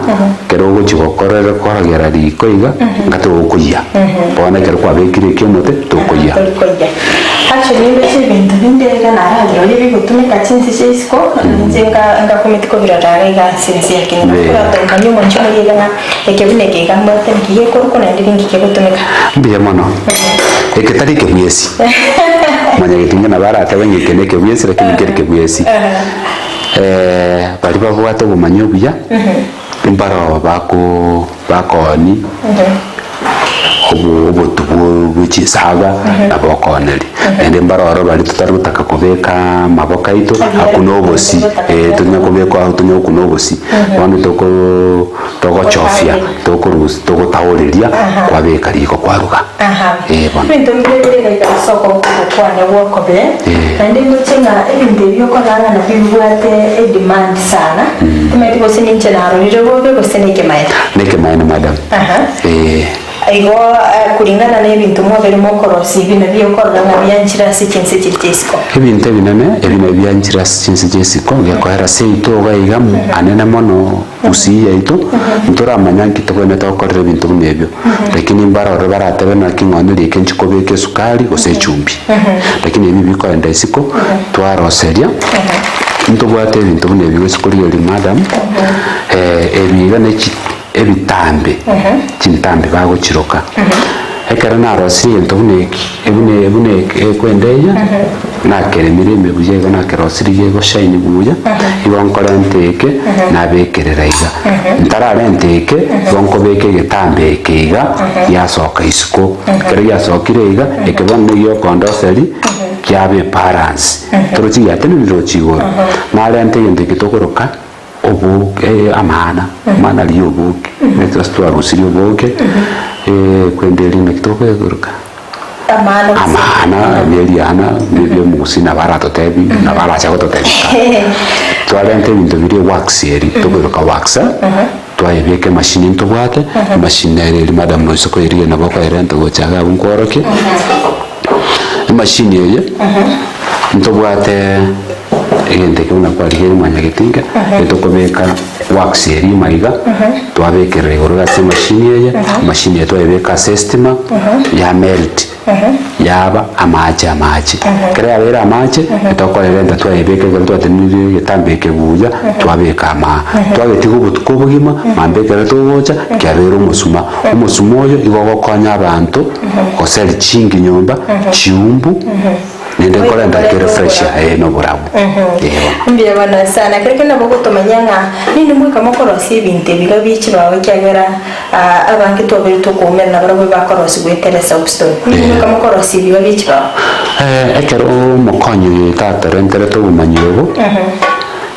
kero gochigokorera koragera rikoiga ngato okuya bona kero kwa bekire kyomote tokuya actually ndetse bintu bindega na radio libi gutumika chinsi chisko nzenga ngakomitiko biratare ga sinsi yakini kura to kanyo moncho yega na ekebine ke gambote ngiye korko na ndingi ke gutumika mbiye mono eketari ke buyesi manya gitinga na bara atabenye keneke buyesi lakini kereke buyesi bari babwate bumanyo buya imbaro bakoni obo tubu buchisaga abakoneri ende mbaro bari tutarutaka kubeka maboka ito akuno obosi tunya kubeka tunya kuno obosi bandi toko chofia toko taoreria kwabeka riko kwaruga bana bintu mbere ga soko kwa ne wokobe ende nguchenga ebinde byokoranga na bibwate demand sana tumeti bosini nchana rero bobe boseneke maeta neke maena madam aigo kulingana na ibintu mwabere mokorosi bina byokoranga na byanchira sikinse kitisko ibintu binene ebina byanchira sikinse jesiko yakwara seito gaiga anena mono usiya ito ntora manyanki tokone tokorera ibintu nebyo lakini mbara ore baratebe na king'oneri kenchi kobeke sukari gose chumbi lakini ibi biko enda isiko twaroseria ntobwate ibintu nebyo sikori yori madam ebiga neki ebitambe chintambe bago chiroka ekara narosi ntoneki ebune ekwendeya nakeremire mebuye na kerosiri yego shine buya ibonkora nteke nabekerera iga ntarare nteke bonko beke getambe keiga yasoka isiko kere yasokire iga ekebonne yo kondoseri kyabe balance torochi yatene nirochigoro nare nteke kitokoroka obu amana mana liyo buke netras tu arusiri obuke kwendeli na kitoko kuruka amana neliana nibyo musi na barato tebi na baracha gototebika twalente bintu biri wax eri tukuruka wax twayebeke machine ntubwate machine eri madam no soko eri na boko erente gochaga bunkoroke machine eye ntubwate egente kuna kwa ligeri mwanya gitinga etokobeka wax eri maiga twabekere igoro ase machine eye machine twayebeka system ya melt yaba amache kera yabera amache etokorerenda twayebeke gero twatenire getambeke buya twabeka ama twagetigo butuko bugima mambekere tugocha kyabera umusuma oyo igogokonya abantu oseri chingi nyomba chiumbu nende korenda kere fresh no burabu mbira bana sana kereke nabo gutomanyanga nini mwika makorosi ibinte biga bichi bawe cyagera abanki tobere tukomera nabaro bakorosi gweteresa upstone nini mwika makorosi biga bichi bawe ekero mukonyo tatarendere to bumanyirobo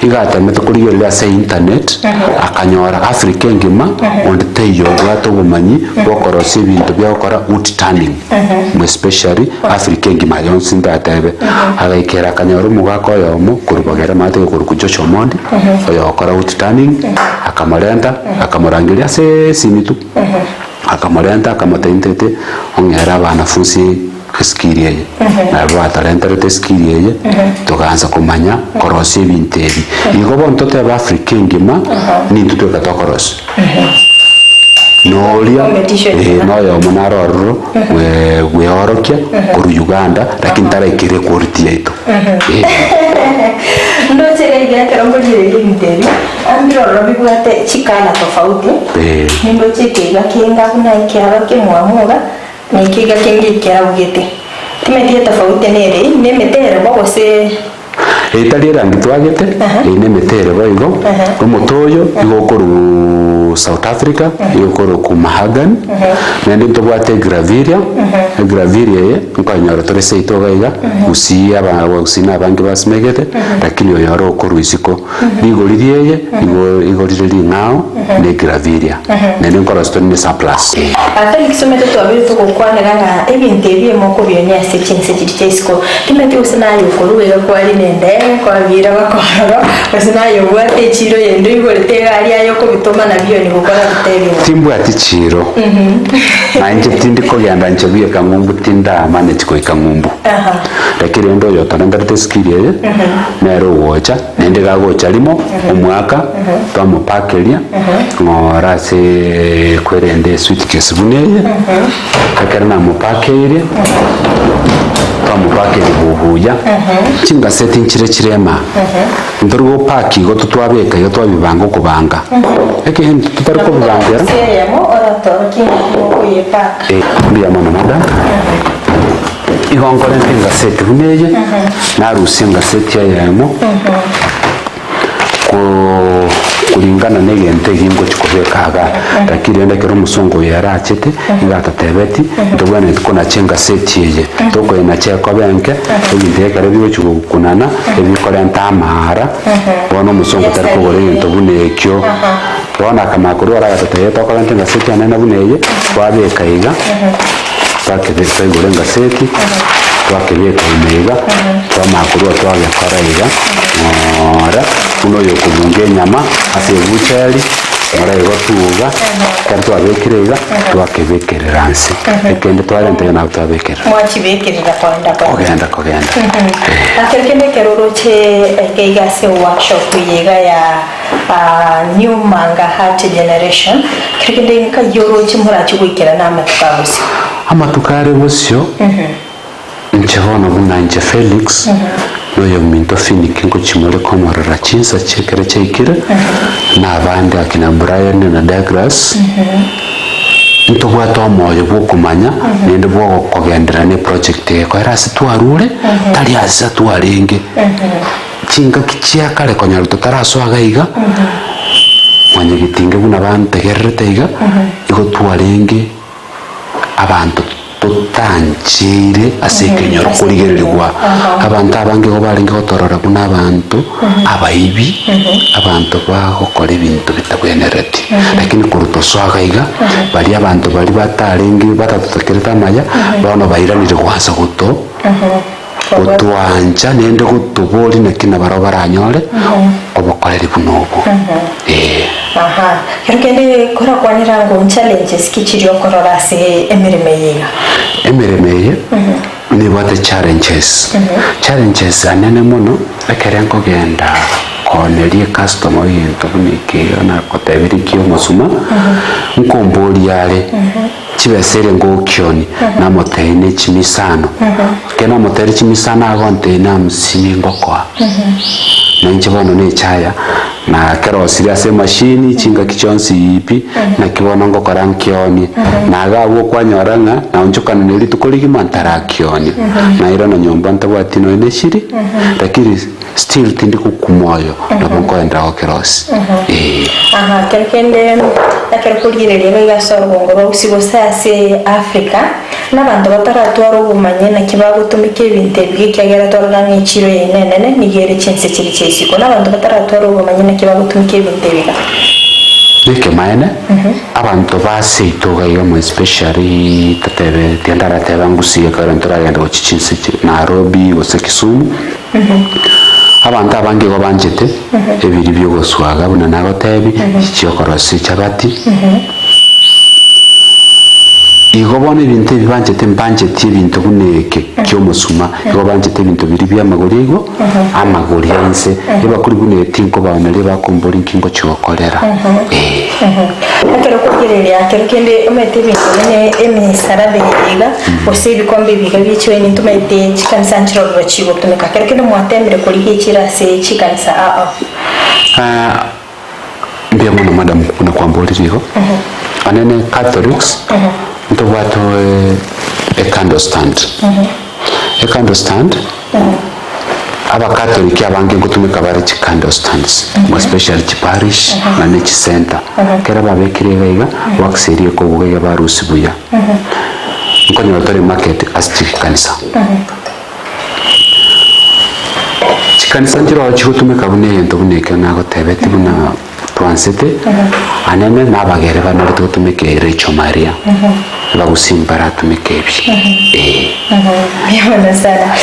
igatemete kuri yo se internet akanyora Africa ngima onde teyo bwato bumanyi bokorosi ibintu byakora wood turning especially Africa ngima yonse ndatebe agaikera akanyora umugako yomo kurubagera mate kurukujocho mondi oyo akora wood turning akamorenda akamorangiria se simitu akamorenda akamatentete ongera banafunzi skill yeye na batalenta skill yeye tukaanza kumanya korosi ibintu ebi igo bonto te ba Africa ngima ni tutoka tokorosi nolia noyo munaroro we orokia kuri Uganda lakini tarekire quality yetu ndo chere igera karongo jire ibintu ambiro robibwate chikana tofauti ndo chike gakinga kuna ikira kimwamuga nikiga kingi kya bugete timetie tofauti nere nemetere bose etalira ngitwagete ine metere baigo umutoyo igokuru South Africa igokuru ku Mahagan nende tobwate graviria ye nkanyara tore seito gaiga usiya usina abangi basmegete lakini oyaro okuru isiko igoririe igorire ngao ne graviria nende nkora stone surplus atali kisomete twabiri tukokwana ganga ebintu ebiye moko byonye sechinse chitesiko timetie usina yokuru ega kwali nende kwa vira bakoro usina yobwate chiro yendo igorete ali ayo ko bitoma na byo ni gukora bitebe timbu ati chiro nanje tindiko yanda nchebiye kamumbu tinda manage ko ikamumbu lakini ndo yotanandarte skill ye nero wocha nende gagocha limo umwaka twamupakelia ngorase kwerende sweet case buneye kakarna mupakelia twamupakeli bubuya chinga setting chirema ndorwo paki go tutwabeka yo twabibanga kubanga eke tutari ko bibangera seremo ora toroki ngo yepaka ndiya mama mada igongore ntinga set buneye narusinga set yayemo kulingana negente gingo chikobekaga lakini enda kero musongo yarachete ngatatebeti ndobwana tukona chenga seti yeye toko ina cheko benke ebinde kare biwe chukunana ebikora ntamara bono musongo tariko gore ndobune ekyo bona kama kuri ara gatateye toko ntenga seti anana buneye twabeka iga twakebeka gore nga seti twakebeka imega twamakuru twagakora iga ora uno yokubunge nyama ase buchari ora igotuga karto abekirega twakebekerera nsi ekende twarente na twabekera mwachibekerera kwanda kogenda akerkende keroroche keigase workshop yega ya new manga heart generation kerkende ka yoroche murachi gwikera na amatukabusi amatukare bosyo nchebona bunanje Felix noyo minto finiki ngo chimore komorera chinsa chekere chekire na abandi akina Brian na Douglas ntobwato moyo bokumanya nende bwo kogendera ne project yeko erase twarure tali asa twarenge chinga kichia kale konyaro tutaraso agaiga mwanye gitinge buna bantu gerrete iga igo twarenge abantu tutanjire asekenyoro kurigererwa abantu abange go baringe gotorora buna abantu abaibi abantu bagokora ibintu bitabwenereti lakini kuruto swagaiga bali abantu bali batarengi batatutekereta amaya bano bairanire gwanza guto utwanja nende gutubori nakina baro baranyore obukoreri bunobo Kende kora kwanira ngo challenges kichiri okorora se emeremeye ni what challenges challenges anene muno akarengo genda konerie customer yento bunike na kotebiri kyo musuma nkombori yale chibesere ngokioni na motene chimisano kena moteri chimisano agonte na msini ngokwa na nchibono ne chaya na kero siria se machine chinga kichonsi ipi na kibono ngokora nkioni na gawo kwanyoranga na unjukana neli tukoligi mantara kioni na ira na nyomba ntabwatino ene shiri lakini still tindi kukumoyo na bonko enda okerosi kelkende takero kulirelela gasoro ngoro usibo sase Africa n'abantu bataratwara ubumanye na kibagutumike ibintu byikagera toranga nk'iciro yenene nigere cyense kiri cyesiko n'abantu bataratwara ubumanye na kibagutumike ibintu biga nike maene abantu basitoga yo especially tatebe tiandara tebangusiye karantora yanda ochinse Nairobi ose Kisumu abantu abange go banjete ebiri byo goswaga buna nagotebi cyokorosi cyabati igobona ibintu bibanjete mbanjete ibintu buneke cyo musuma igobanje ibintu biri byamagurigo amaguri yanse eba kuri buneti ngo banale bakombora inkingo cyokorera akero kugerera akero kende umete ibintu ne emisara biga ose ibikombe biga bicyo ni tumete chikansanchiro bachibo tumeka akero kende muatembere kuri hikira se chikansa mbia mwana madam kuna kwamboririgo anene Catholics nto watu a candle stand a candle stand aba Catholic abange gutumika bari chi candle stands especially chi parish na ne chi center kera babekirega iga wakseriye ko buga barusi buya nkonyo tore market asti kanisa chi kanisa njiro chi gutumika bune yento buneke na gotebeti buna twansete anene nabagere banari tutumike Recho Maria bagusimbara tumikebi yona sana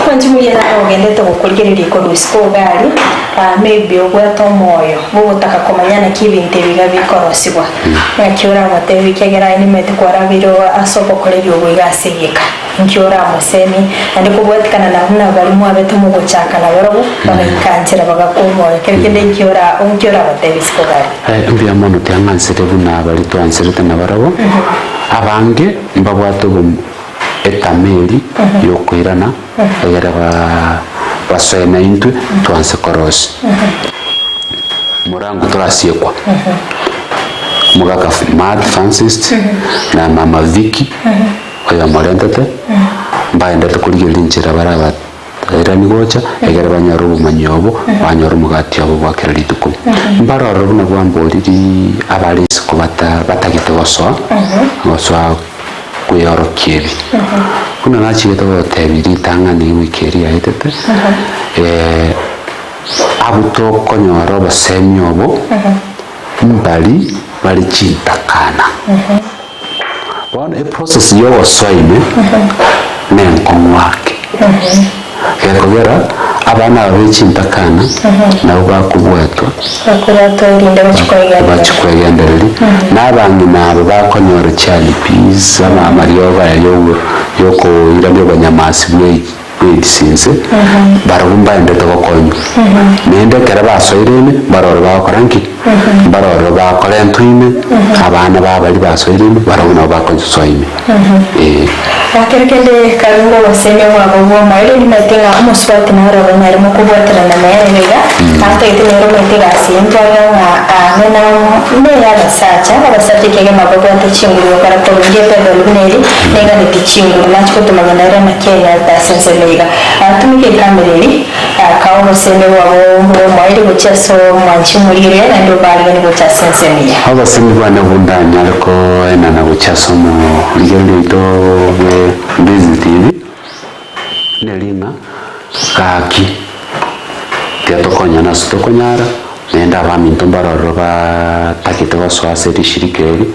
kwanji muyera ogende to gukurgerera ko rusko gari maybe ogwato moyo butaka komanyana kibinte biga bikorosibwa nakiora matebi kegera ni mete kwarabiro asoko korebyo bwigasiyeka nkiora musemi andi kubwatikana na huna bari mu abete mu guchaka na baro bagakanjira bagakomoya kegende nkiora matebi sko gari mbya mono tyangansete buna bari twansete na barabo abange mbabwato etameli yokwirana agera baswena intu twanse korosi murango turasiekwa mugaka Mad Francis na mama Vicky oya morentete mbaenda tukuligera injira baraba era ni gocha egera banyaru manyobo banyaru mugati abo bakera lituko mbararo buna bwamboriri abalisi kubata batagite goso goso kuyoro kiebi kuna nachigete gotebiri tangani wikeri yaitete abuto konyoro basemyobo mbali bali chintakana bona e process yo wasoine nenkomwake kegera abana b'ichintakana nabo bakubwatwa bachikwegendereri n'abantu nabo bakonyora cyane piza Mario bayo yoko irabyo banyamasi bwedisinze barabumba ndete bakonyo nende kera basoirene baroro bakoranki baroro bakorentwine abana babali basoirene barabona bakonyo soime akerekende karungo waseme wabo boma ile limetenga umuswati na haro na rimo kubwatira na mayega hata ite nero metega sinto na nena ne ya basacha kege mabobo atachinguru para tolunge pedo luneli nega ni tichinguru na chiko tumanyana na Kenya ta sense lega atumike kamereri kawo sene wabo mwaili guchaso mwanchimulire na ndo bali ni guchasensemia aba simi bana bundanya ariko ena na guchaso mu ligendo ito Ndizi TV nelinga kaki tiatokonya na sutokonyara nenda baminto mbaroro batakite baswase rishirikeri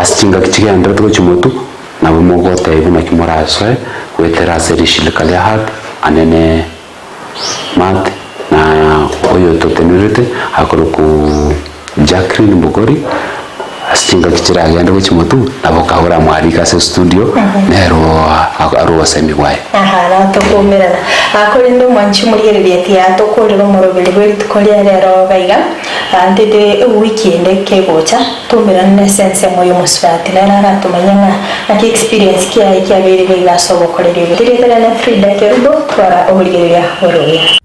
asichinga kichigenda tuko chimotu na bumugote ibuna kimoraswe wetera serishilikalia hat anene mat na oyo totenurete akoro ku Jacqueline Mbugori asichinga kichira agenda ko chimotu nabokahora mwari kase studio nero aro wasemi wae na tokumirana akori ndo mwanchi muri tia tokorero morobeli bweri tukoria rero baiga antete weekend kegocha tumirana sense moyo musfati na ratumanyanga na experience kia bere baiga sobo korero dire na Frida Kerubo twara obuligeria horoya.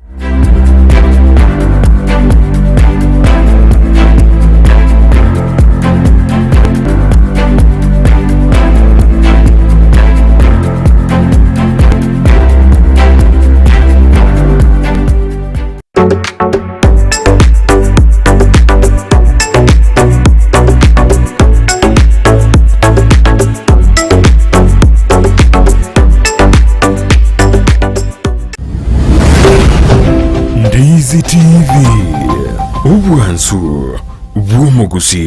Ndizi TV ubwansu bw'umuguzi.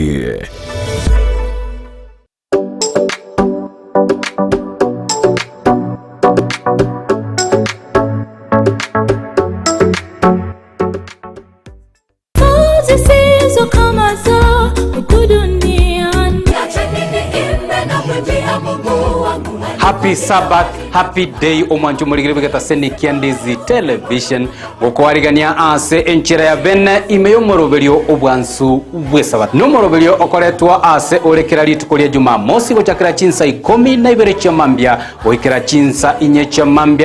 Happy Sabbath, happy day omwanju muligire bigata seni Kiandizi television gukwarigania ase enchira ya bene imeyo morobelio obwansu bwe Sabbath no morobelio okoretwa ase orekera litukolia Jumamosi gochakira chinsa 12 na ibere cha mambia oikera chinsa inye cha mambia